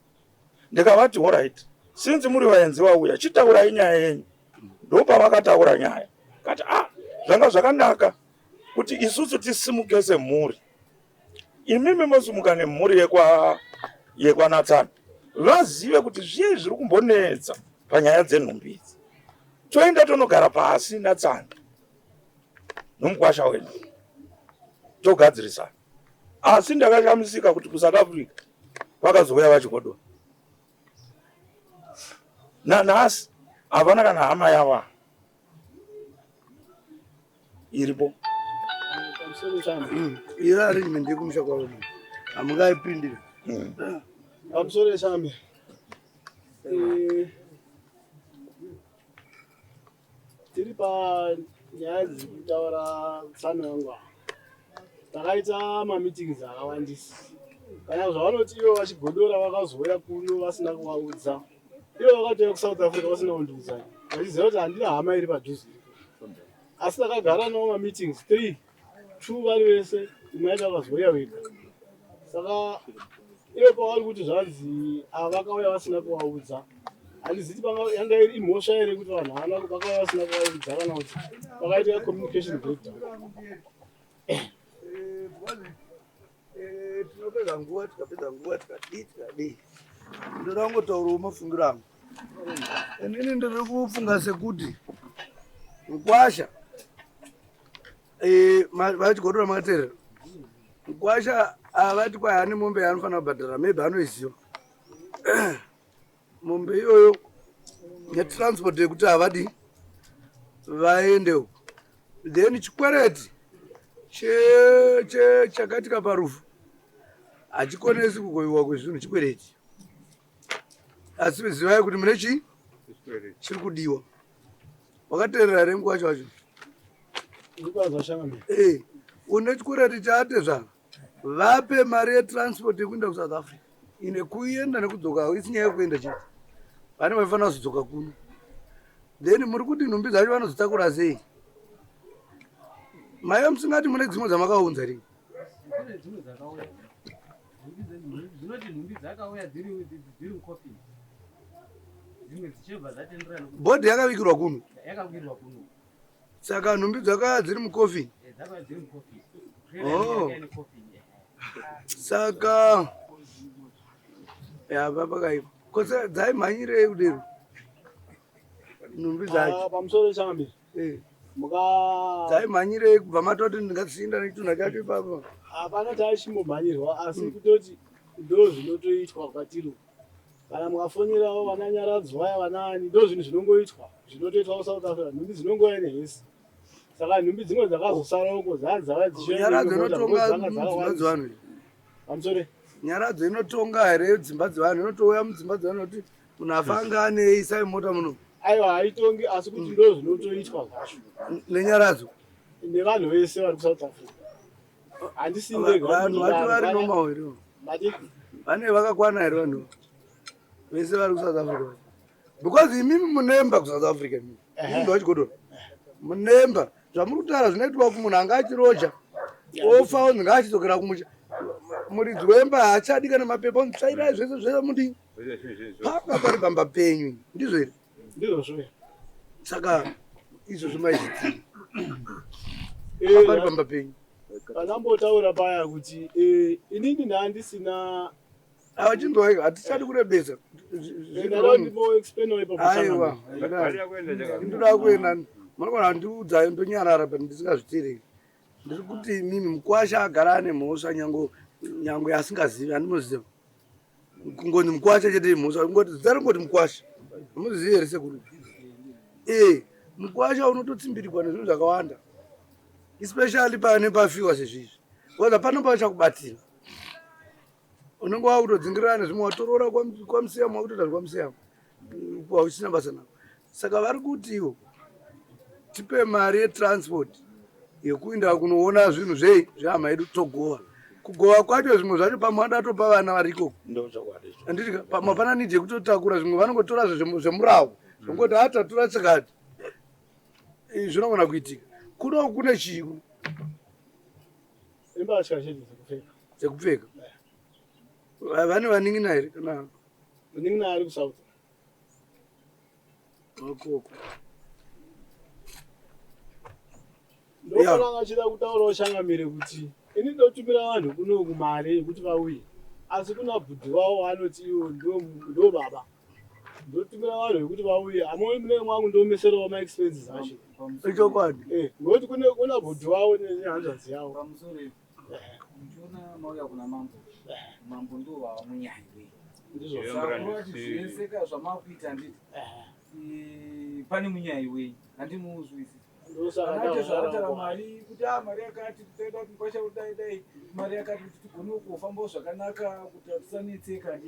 Ndikavati alright, since muri vaenzi vauya, chitaurai nyaya yenyu. Ndopavakataura nyaya, kati zvanga zvakanaka kuti isusu tisimuke semhuri. Imimi mosimuka nemhuri yekwanatsana, vazive kuti zvii zviri kumbonetsa panyaya dzenhumbi idzi. Toenda tonogara pasi natsana nomukwasha wedu togadzirisana. Asi ndakashamisika kuti kuSouth Africa vakazouya vachigodora. Nanhasi havana kana hama yava iripo. Iyo arrangement yekumusha kwavo Hamungaipindira. Pamusoro Shambe. Tiri panyaya dzekutaura tsano yangu. Takaita mameetings akawandisa. Kana zvavanoti ivo vachigodora vakazouya kuno vasina kuvaudza. Ivo vakatouya kuSouth Africa vasina kundiudza. Vachiziva kuti handina hama iri padhuze. Asi takagara navo mameetings 3, 2 vari vese, imwe yacho vakazouya vega. Saka ivo pavari kuti zvanzi vakauya vasina kuvaudza. Handizivi yanga iri mhosva here kuti vanhu vakauya vasina kuvaudza kana kuti vakaitika communication breakdown. Tinopedza nguva tikadii ndoda kungotaurawo mafungiro angu. Inini ndiri kufunga sekuti Nkwasha vachigodora makateerera Nkwasha havati kwai ane mombe yaanofanira kubhadhara, maybe anoiziva mombe iyoyo netransport yekuti havadi vaende uko. Then chikwereti chakatika parufu hachikonesi kugoiwa kwezvinhu chikwereti. Asi zivai kuti mune chii chiri kudiwa. Wakateerera here Nkwasha wacho? Une chikwereti chaate zvava vape mari yetransport yekuenda kuSouth Africa. Ine kuenda nekudzoka isi nyaya yekuenda chete. Vane vaifanira kuzodzoka kuno. Then muri kuti nhumbi dzacho vanozotakura sei? Maive musingati mune dzimwe dzamakaunza ringi? Bhodhi yakavigirwa kuno. Saka nhumbi dzakauya dziri mukofini. Saka papakaipa kose dzaimhanyirei kudero nhumbi dzacho? Pamusoro Shambe. Dzaimhanyirei kubva matoti ndingasinda nechitunha chacho ipapo? Hapana chachimbomhanyirwa, asi kutoti ndo zvinotoitwa kwatiri. Kana mukafonerawo vana Nyaradzi vaya vanaani, ndo zvinhu zvinongoitwa zvinotoitwa kuSouth Africa. Nhumbi dzinongouya nehesi. Saka nhumbi dzimwe dzakazosara uko dzava Nyaradzi inotonga dzimba dzevanhu. Pamusoro Nyaradzi inotonga here dzimba dzevanhu? Inotouya mudzimba dzevanhu kuti munhu afanga anei sai mota muno? Aiwa, haitongi, asi kuti ndo zvinotoitwa zvacho neNyaradzi nevanhu vese vari kuSouth Africa. Handisi ndega vanhu vacho vari normal here? Vane vakakwana here vanhu vese vari kuSouth Africa? Because imimi munemba kuSouth Africa. Munhu wachigodora munemba zvamuri kutaura zvinoitwa kuti munhu anga achiroja ofa unzi ngaachidzokera kumusha. Muridzi wemba haachadi kana mapepa unzi tsvairai zvese zvese mudii papa pari pamba penyu. Ndizvo here? Ndizvo. Saka izvozvo maizvitii pari pamba penyu? Pandambotaura paya kuti inini ndandisina avachimboika hatichadi kurebesa. Aiwa ndoda kuenda munogona handiudzayo ndonyarara pa ndisingazviteereri. Ndiri kuti mimi Nkwasha agara ane mhosva nyangwe asingazivi. Handimuziva kungonzi Nkwasha chete mhosva, kungoti zita ringoti Nkwasha. Hamuzivi here sekuru? Nkwasha unototsimbirikwa nezvinhu zvakawanda, especially pane pafiwa sezvizvi. Koza pano pachakubatira unenge wakutodzingirira nezvimwe watoroora kwamusiyamo wakutoita zvamusiyamo hauchina basa navo. Saka vari kuti ivo tipe mari yetransport yekuenda kunoona zvinhu zvehama yedu togowa. Kugowa kwacho zvimwe zvacho pamwe adatopa vana variko. Anditi pamwe hapana nidhi yekutotakura, zvimwe vanongotora zvemurawo zvongoti atatura chakati. Zvinogona kuitika. Kuno kune chii? Imbatya dzekupfeka. Vane vaning'ina here kana vaning'ina ari kuSouth makoko? ndofananga achida kutaurawo Changamire kuti ini ndotumira vanhu kunoku mari yekuti vauye, asi kuna bhudhi wavo vanoti iwo ndo baba. Ndotumira vanhu vekuti vauye, amwe mune mwangu ndomeserawo maexpenses acho. Ichokwadi. Ngokuti kuna bhudhi wavo nehanzvadzi yavo. Pamusoro ndiona mauya kuna mambo ndo vava munyai. Zveseka zvamakuita nditi pane munyai wenyu handimuuzwisi. ndosaka Anacho zvaatara ndauramba mari kuti mari yakati titoda kukwasha kudai dai mari yakati kuti tigone kufambawo zvakanaka kuti hatisanetseka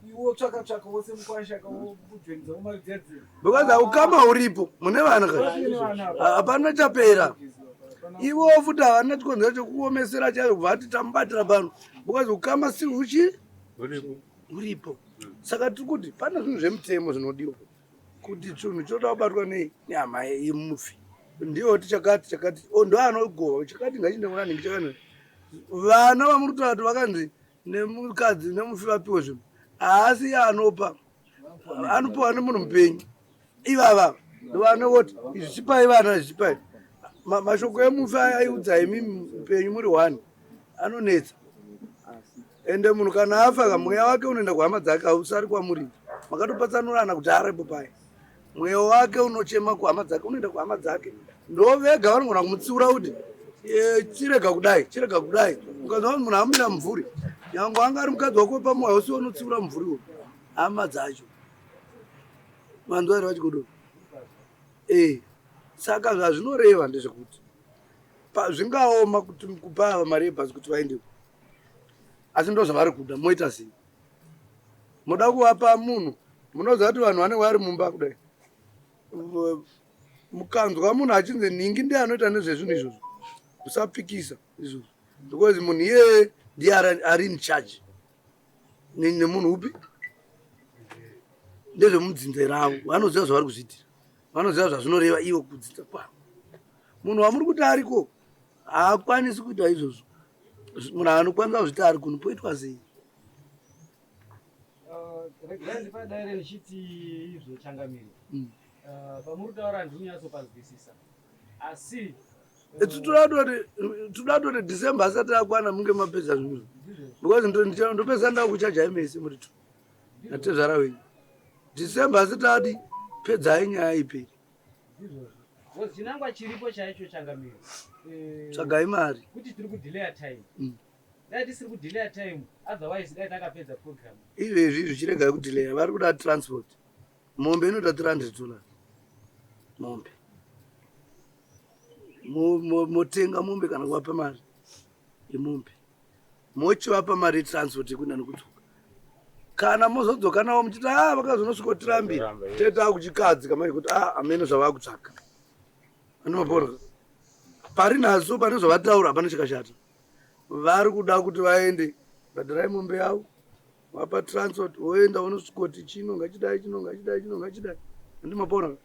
iwo tsvaka wose mukwasha kaudzenzawo mari dzedze because ukama uripo mune vana hapana chapera ivo futi havana chikonzero chekuomesera chaizvo kubva ati tamubatira pano because ukama si uripo saka tiri kuti pane zvinhu zvemutemo zvinodiwa kuti chinhu choda kubatwa nehama yemufi ndiwo tichakati ndo anogova chakati ngachinde kuna ningi chakani vana vamuri kutaura kuti vakanzi nemukadzi nemufi vapiwe zvinhu haasi anopa anopiwa nemunhu mupenyu ivava vanoti zvichipai vana zvichipai mashoko emufi aiudzai mimi mupenyu muri 1 anonetsa ende munhu kana afa mweya wake unoenda kuhama dzake hausari kwamuri makatopatsanurana kuti arepo pai mweya wake unochema kuhama dzake unoenda kuhama dzake ndo vega vanogona kumutsiura kuti chirega kudai ukanzwa kuti munhu amira mvuri nyange anga ari mukadzi wako pamoya usi unotsiura mvuri uwo hama dzacho vanhu vari vachikodo saka zvazvinoreva ndezvekuti zvingaoma kuti kupa ava mari yebhasi kuti vaendeko asi ndo zvavari kuda moita sei moda kuvapa munhu munoziva kuti vanhu vanenge vari mumba kudai mukanzwa munhu achinzi ningi ndiye anoita nezvezvinhu izvozvo usapikisa izvozvo because munhu iyeye ndiye ari in charge nemunhu upi ndezvemudzinze ravo vanoziva zvavari kuzviitira vanoziva zvazvinoreva ivo kudzinza kwavo munhu wamuri kuti ariko haakwanisi kuita izvozvo munhu anokwanisa kuzviti ari kuno poitwa sei regai ndipadaire ndichiti izvo changamiri pamuri kutaura ndinonyatsopanzwisisa asi toda toti December asati akwana munge mapedza zvinhu because ndopedza ndava kuchaja emese muri tu natezvara wenyu December asati adi pedzai nyaya iperi chinangwa chiripo chaicho changamiri tsvagai mari kuti tiri kudelaya time dai tisiri kudelaya time otherwise dai takapedza program izvezvi zvichiregai kudelaya vari kuda transport mombe inoita $300 mombe motenga mombe kana kuvapa mari yemombe mochivapa mari yetransport yekuenda nekudzoka kana mozodzoka navo muchiti vakazonosvika kutirambira teta kuchikadzi kamai kuti hamene zvava kutsvaka andimapora pari naso pane zvavataura hapana chakashata vari kuda kuti vaende bhadharai mombe yavo vapa transport woenda unosvikoti chino ngachidai andimapora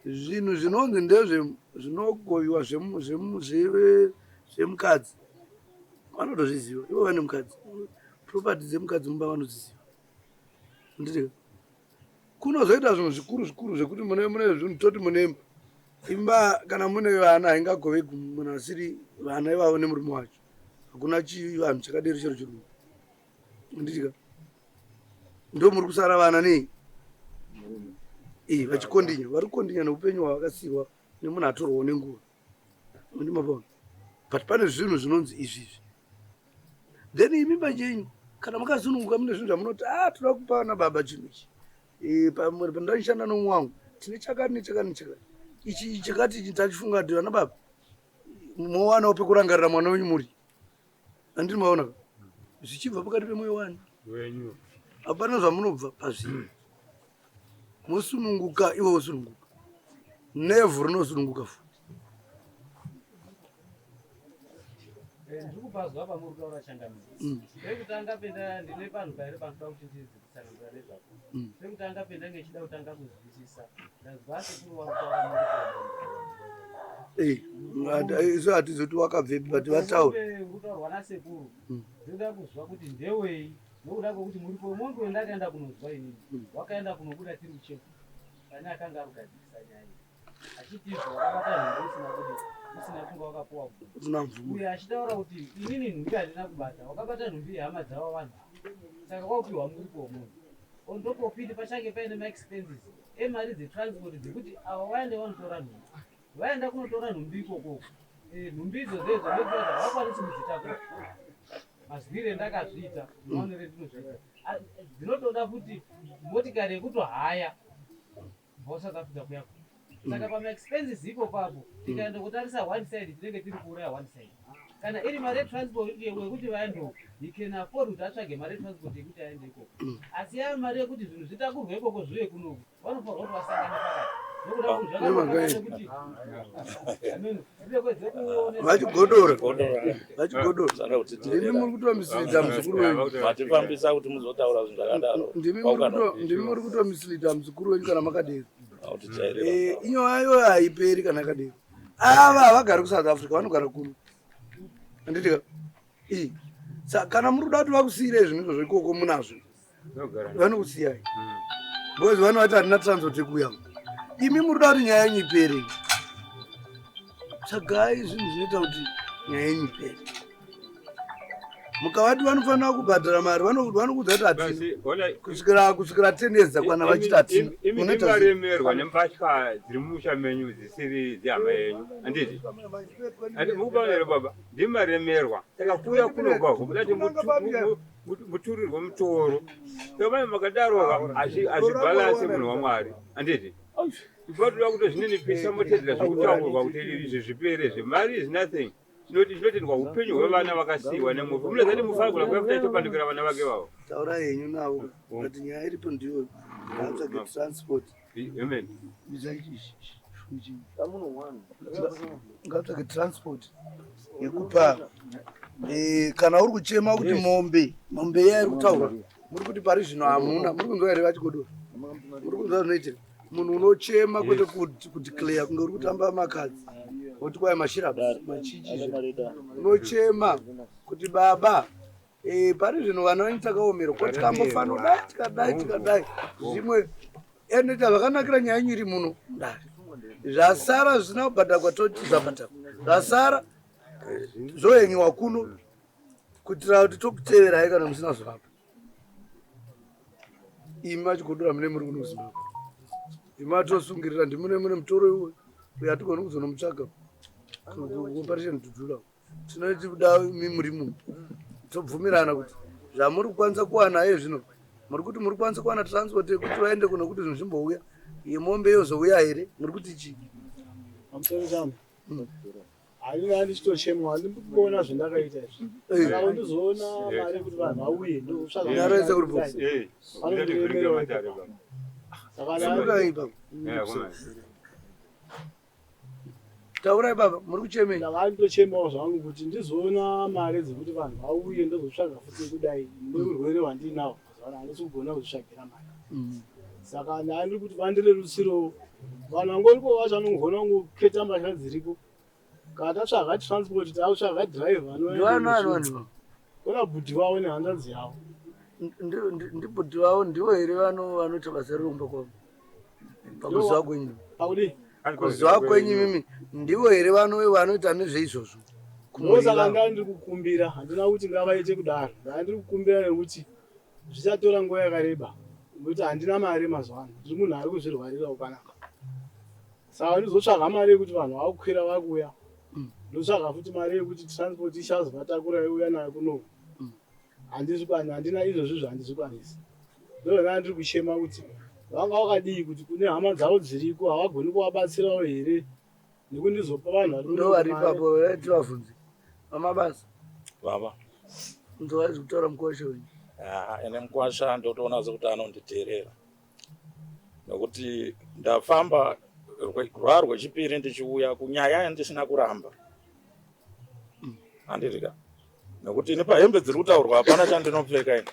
zvinhu zvinonzi ndezve zvinogoviwa zvemukadzi vanotozviziva ivo vane mukadzi propati dzemukadzi mumba vanodziziva nditi kunozoita zvinhu zvikuru zvekuti mune zvinhu toti mune imba kana mune vana haingagove munhu asiri vana ivavo nemurume wacho hakuna chivanhu chakadero chero chirume nditika ndo muri kusara vana nei vachikondinya vari kukondinya neupenyu hwavakasiyiwa nemunhu atorwawo nenguva ndimapona but pane zvinhu zvinonzi izvizvi then imi pachenyu kana makasununguka mune zvinhu zvamunoti toda kupa na baba chinhu ichi pandanoshanda nomwe wangu tine chakati ichi chakati ichi tachifunga kuti vana baba mowanawo pekurangarira mwana wenyu muri andiri maona zvichibva pakati pemwoyo wani hapana zvamunobva pazvino mosununguka ivo wosununguka nevhu rinosununguka futi ndikupazwa pamuri kutaura changamiri pekutanga penda ndine panhu pairi panoda kuti ndizikutsanangura nezvapo pekutanga penda ngechida kutanga kuzwisisa ndazwa sekuru wakutaura iso hatizoti wakabvepi but vataura kutaurwa nasekuru ndoda kuzwa kuti ndewei nokuda kwekuti muripo muntu wendakaenda kunozwa inini wakaenda kunobuda tiri kuchefu pane akanga arugadzirisa nyaya achiti izvo wakabata nhumbi usina kunga wakapuwa mvuma uye achitaura kuti inini nhumbi handina kubata wakabata nhumbi yehama dzavo vanhu saka kwaupiwa muripo womunhu ondopopiti pachange paine maexpenses emari dzetransport dzekuti ava vaende vanotora nhumbi vaenda kunotora nhumbi ikokoko nhumbi idzodzo havakwanisi kudzitakura mazwire ndakazviita maonere ndinozviita dzinotoda kuti motikari yekutohaya kubva South Africa kuyako Saka pama expenses ipo papo tikaenda kutarisa one side tinenge tiri kuuraya one side. Kana iri mari transport yekuti vantu you can afford kuti atsvage mari transport yekuti aende ikoko. Asi ya mari yekuti zvinhu zvitakurwe ikoko zviwe kunoku vanofanirwa kuti vasangane pakati. Vachigodora ndimi muri kutomisilita muzukuru wenyu matifambisa kuti muzotaura zvinhu zvakadaro ndimi muri kutomisilita muzukuru wenyu kana makadero inyovayo haiperi kana kadero ava havagari kuSouth Africa vanogara kuno anditika kana muri kuda kuti vakusiyirei zvinhu izvozvo ikoko munazvo vanokusiyai because vanovati handina transport yekuya imi muri kuda kuti nyaya yenyu ipere tsvagai zvinhu zvinoita kuti nyaya yenyu ipere mukavati vanofanira kubhadhara mari vanokudza kuti kusvikira 10 years dzakwana vachita timunoremerwa nempatya dziri mumusha menyu dzisiri dzihama yenyu handiti mukubaonere baba ndimaremerwa saka kuuya kunobva kudati muturirwe mutoro saka makadaroka azvibhalansi munhu waMwari handiti ivatoda kuti zvinenipisa motedzera zvekutaurwa kuti izvi zvipere zvemari is nothing zvinotendwa upenyu hwevana vakasiyiwa nemufi munezati mufanira kuda kuya kutopandukira vana vake vavo taura henyu navo kuti nyaya iripo ndiyo ngatsvage transport amen ngatsvage transport yekupa kana uri kuchema kuti mombe iya iri kutaura muri kuti pari zvino hamuna muri kunzwa here vachigodora muri kunzwa zvinoitika munhu unochema kwete kudeclare kunge uri kutamba makadzi kuti kwai mashirabs machichi unochema kuti baba pari zvino vana vanyu takaomerwa kuti kambofanira tikadai zvimwe eneta vakanakira nyaya yenyu iri muno zvasara zvisina kubhadhakwa toti zvabhadhakwa zvasara zvohenyiwa kuno kuitira kuti tokuteverai kana musina zvavapa imi vachigodora mune muri kuno kuzimbabwe imi atosungirira ndimune mune mutoro iwe uyo hatigoni kuzonomutsvaga comparison tudhura tinoti kuda imi muri muno tobvumirana kuti zvamuri kukwanisa kuwana iye zvino muri kuti muri kukwanisa kuwana transport yekuti vaende kuno kuti zvinhu zvimbouya yemombe yozouya here muri kuti chii pamusoro changu handina ndichitochemwa handikuona zvendakaita izvi saka ndizoona mari kuti vanhu vauye ndaraise kuri bosi taurai baba muri kuchemei ndanga nditochemawo zvangu kuti ndizoona mari dzekuti vanhu vauye ndozotsvaga futi kudai neurwere hwandinawo mazuvano handisi kugona kuzvitsvagira mari saka ndandiri kuti vandire rutsiro vanhu vangoriko vacho vanongogona kungoketa mbasha dziriko kana tatsvaga transport tatsvaga dhiraivha ona bhudhi wavo nehanzvadzi yavo ndibhudhi wavo ndivo here vanoti basa riromba kwavo pakuziva kwenyu kuziva kwenyu mimi ndivo here vanoita nezveizvozvo ndosaka ndandiri kukumbira handina kuti ngavaite kudaro ndandiri kukumbira nekuti zvichatora nguva yakareba nokuti handina mari mazuva ano ndiri munhu ari kuzvirwarira ukanaka saka ndizotsvaga mari yekuti vanhu vakukwira vakuuya ndotsvaga futi mari yekuti transport ichazovatakura iuya nayo kunoku handina izvozvi zvandizvikwanisi ndozvana ndiri kuchema kuti vanga vakadii kuti kune hama dzavo dziriko havagoni kuvabatsirawo here nekundizopa vanhu ndovari ipapo vaiti vabvunzi vamabasa baba nzowaizi kutaura mukwasha wenyu ene mukwasha ndotoona sekuti anonditeerera nokuti ndafamba rwa rwechipiri ndichiuya kunyaya yandisina kuramba handirika nokuti ine pahembe dziri kutaurwa hapana chandinopfeka ine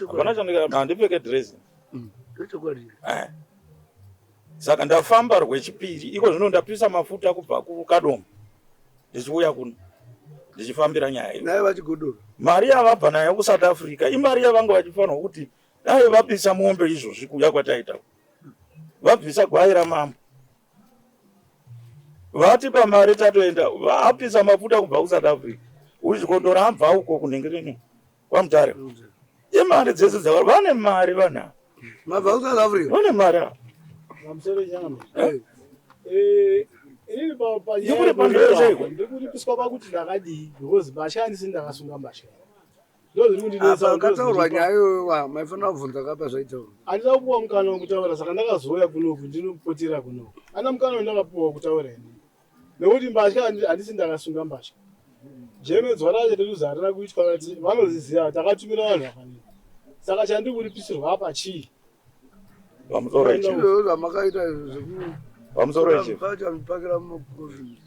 hapana handipfeke dhirezi saka ndafamba rwechipiri iko zvino ndapisa mafuta kubva kukadomo ndichiuya kuno ndichifambira nyaya iyo naye vachigodora mari yavabva nayo kuSouth Africa imari yavanga vachifanirwa kuti dai vapisa mombe izvozvi kuuya kwataita vabvisa gwai ramambo vatipa mari tatoenda vapisa mafuta kubva kuSouth Africa uchigodora ambva uko kunhengereni kwamutare imari dzese dzava vane mari vanha mabva kuSouth Africa vane mari pamusoro changu inini Ndikuri pandiro chaiko. ndikuripiswa pakuti ndakadii because mbasha handisi ndakasunga mbasha ndozviri kundinesa. Akataurwa nyaya iyoyo maifanira kubvunza kapa zvaitaurwa. Handina kupuwa mukana wekutaura saka ndakazouya kunoku ndinopotera kunoku. Ana mukana wandakapuwa wekutaura ini. Nekuti mbatya handisi ndakasunga mbatya. Jemedzwa racho nderuza harina kuitwa kuti vanoziziva takatumira vanhu vafanira. Saka chandiri kuripisirwa apa chii? Pamusoro ichi. Zvamakaita Pamusoro ichi. zvamupakira mumakofi.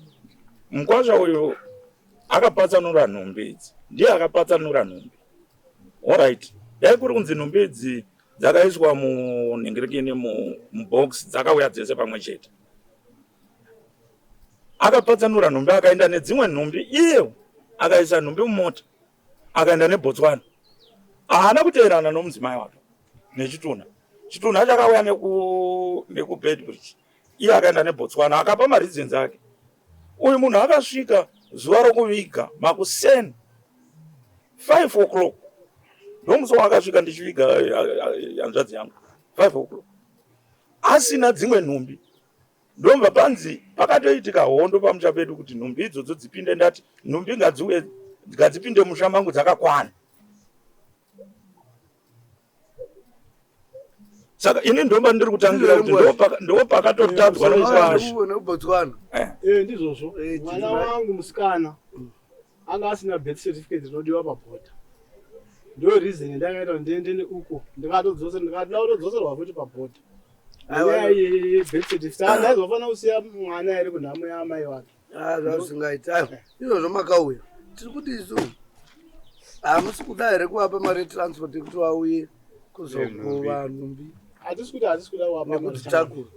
Mukwasha uyu akapatsanura nhumbi idzi. Ndiye akapatsanura nhumbi. Alright. Dai kuri kunzi nhumbi idzi dzakaiswa munhengerekeni mubox dzakauya dzese pamwe chete. Akapatsanura nhumbi akaenda nedzimwe nhumbi iye akaisa nhumbi mumota akaenda neBotswana. Haana kuteerana nomudzimai wake nechitunha. Chitunha chakauya nekuBedbridge. Iye akaenda neBotswana akapa mareasons ake. Uyu munhu akasvika zuva rokuviga makuseni 5 o'clock. Ndomusi wakasvika ndichiviga hanzvadzi yangu 5 o'clock. Asina dzimwe nhumbi. Ndomba panzi pakatoitika hondo pamusha pedu kuti nhumbi idzodzo dzipinde, ndati nhumbi ngadzipinde musha mangu dzakakwana. Saka ini ndomba ndiri kutangira kuti ndo pakatotadzwa neBotswana. Ndizvozvo. Mwana wangu musikana anga asina birth certificate inodiwa pabhodha. Ndo reason ndakaita kuti ndiende uko ndikatodzoserwa futi pabhodha. Birth certificate ndaizofanira kusiya mwana ere kunhamo yamai vake. Zvazingaita izvozvo makauya. Tiri kuti isu hamusi kuda here kuvapa mari transport yekuti vauye kuzokuva nhumbi. Hatisi kuda kuvapa nekuti takura.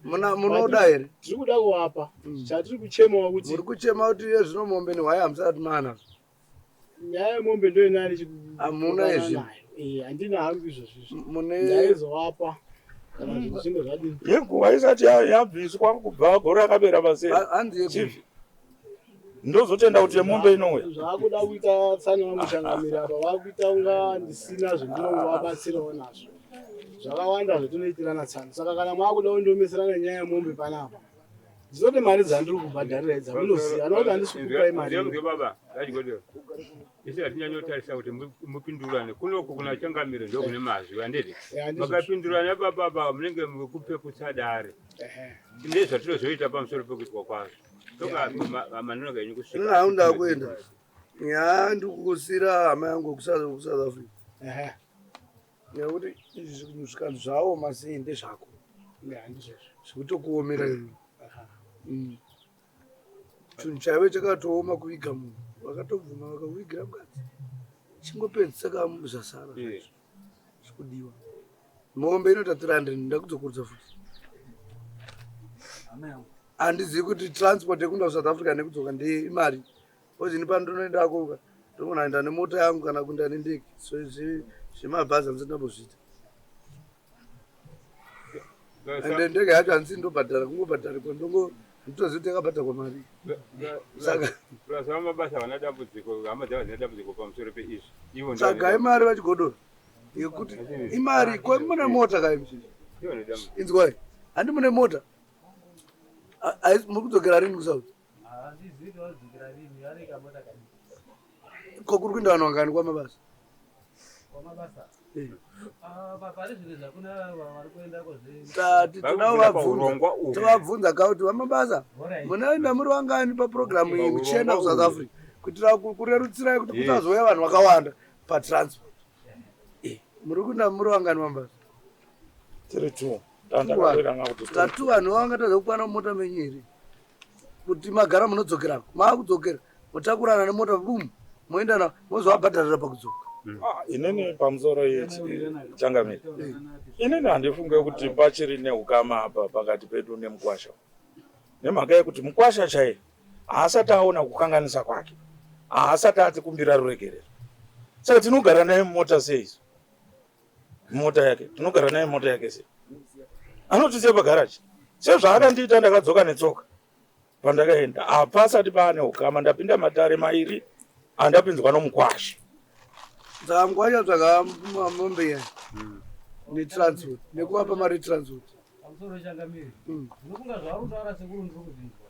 Munoda here? Tiri kuda kuvapa. Chatiri kuchemawo kuti muri kuchema kuti iye zvino mombe nehwaya hamusati maanazo. Nyaya yemombe ndo inani hamuna izvi. Handina hangu izvozvo. Ndaizovapa kana zvinhu zvinge zvadini. Yenguva isati yabviswa kubva gore rakapera pasei. Hanzi ndozotenda kuti yemombe inouya. Zvakuda kuita tsana vamuchangamiri apa vakuita unga ndisina zvendinovabatsirawo nazvo. Zvakawanda zvetinoitirana tsana. Saka kana mwakuda kundomeserana nyaya yemombe panapa, ndizoti mari dzandiri kubhadharira idzi munoziva nokuti handisi kukupai mari. Baba, ngachigodero. Isi hatinyanyotarisa kuti mupindurane. Kunoku kuna changamiro ndo kune mazwi anditi. Makapindurana baba munenge mukupeputsa dare. Ndizvo zvatozoita pamusoro pekuitwa kwazvo. Maneno enyu kusvika. Ndinaunda kuenda. Ndikukusira hama yangu kuSouth Africa. Nekuti zvikanhu zvawo masei ndezvako. Zvikutokuomera iwe. Chinhu chaive chakatooma kuviga munhu. Vakatobvuma vakakuvigira mukadzi. Chingopedzisaka zvasara. Zvikudiwa. Mombe inoita 300 ndakuzokurudza futi. Handizivi kuti transport yekunda kuSouth Africa nekudzoka ndemari. Ozini pano ndonoendako ndokunaenda nemota yangu kana kuenda nendege. So zvemabhazi handisati ndambozviita. Ende ndege yacho handisi ndobhadhara kungobhadharikwa nditoziva yakabhadharwa mari. Saka mabasa vana dambudziko hama dzavo dzine dambudziko pamusoro peizvi. Tsvagai mari vachigodora yekuti imari mune mota kaimi. Inzwai handi mune mota. Muri kudzokera rini kuSouth? Ko kuri kuenda vanhu vangani kwamabasa? Tati tovabvunza kuti vamabasa munoenda muri vangani papurogiramu iyi muchienda kuSouth Africa kuitira kurerutsirai kuti kusazouya vanhu vakawanda patransport. Muri kuenda muri vangani vamabasa? Tiri 2. Tatu vanhu vangatadza kukwana mota menyu here kuti magara munodzokerako maakudzokera motakurana nemota bum moenda mozovabhadharira pakudzoka. Inini pamusoro changamiri. Inini handifunge kuti pachiri neukama apa pakati pedu nemukwasha. Nemhaka yekuti mukwasha chaiye haasati aona kukanganisa kwake. Haasati atikumbira ruregerero. Saka tinogara naye mumota sei? Mota yake. Tinogara naye mota yake sei? Anotisiya pagaraji. Sezvaakandiita ndakadzoka netsoka. Pandakaenda apasati paane ukama ndapinda matare mairi andapinzwa nomukwasha. Saka mukwasha tsvaga mombe ya netransport nekuvapa mari transport. Pamusoro changamiri. Unofunga zvaari kutaura sekuru ndiri kuzvinzwa.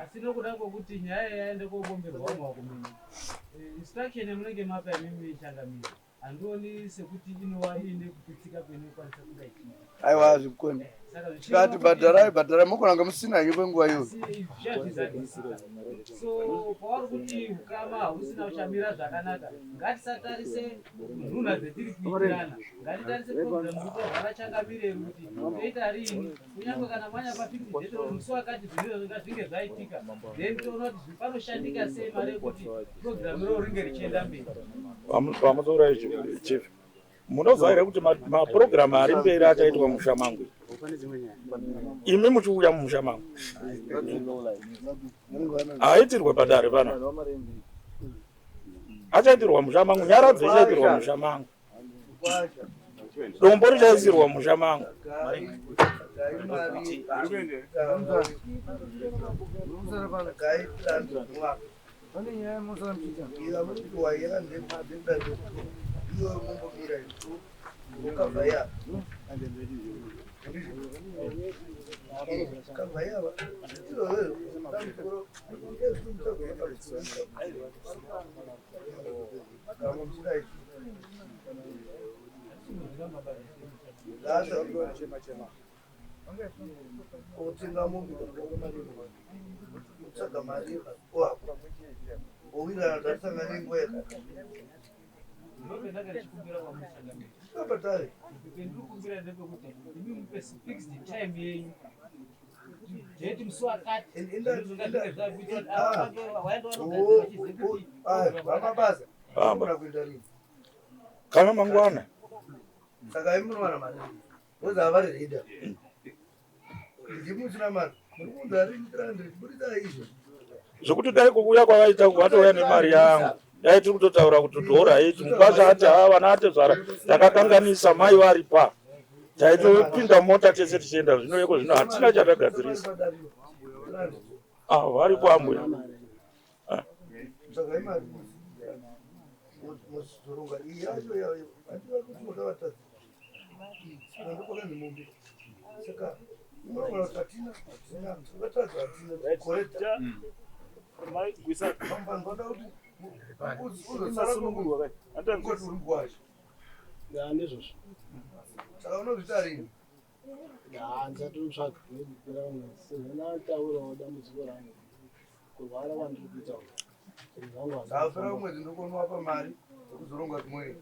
asi nokuda kwokuti nyaya yaende kobomberwa mumakumini instruction yamunenge mapa imimi changamiri handioni sekuti inova iine kupitsika kwenokwanisa kudaitika. Aiwa zvikoni tikati bhadharai mokonanga musina henyu kwenguva iyoyo. So pauri kuti ukama hausina uchamira zvakanaka, ngatisatarise nhunha dzetiri kuitirana, ngatitarise programu irikuvhara changamire kuti toita rini, kunyange kana manya pa50 dzetoro musi wakati zvinhu zvinge zvaitika, then toona kuti panoshandika sei mari yekuti programu iroro ringe richienda mberi. Pamusoro chief munoziva here kuti mapurogiramu ari mberi achaitwa musha mangu, imi muchiuya mumusha mangu haitirwe padare pana, achaitirwa musha mangu, nyaradzi ichaitirwa musha mangu, dombo richaisirwa musha mangu. Kama mangwana saka imunowana mari woza vari reader ndimusina mari murikunza rini 300 burita izvo zvokuti dai kuuya kwavaita kwatouya nemari yangu dai tiri kutotaura kuti dhora iti mukwasha ati vana ati zvara takakanganisa mai vari pa taitopinda mota tese tichienda zvinoveko zvino hatina chatagadzirisa varipo ambuya saka imari muzoronga iyi yacho yayo handiva kuti mukavatadza ndopakanimombe saka unoona kuti hatina tingatadza hatina koreta vada kuti uzosara koti uri kuwasha ndezvozvo saka unozvita rini handisatotsvaga kupera mwedzi ndinataurawo dambudziko rangu kurwara kwandiri kuita apera mwedzi ndokonwapa mari okuzoronga kumwe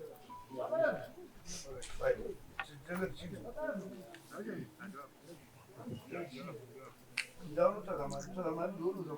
ndaunotsvaga mari ndounoza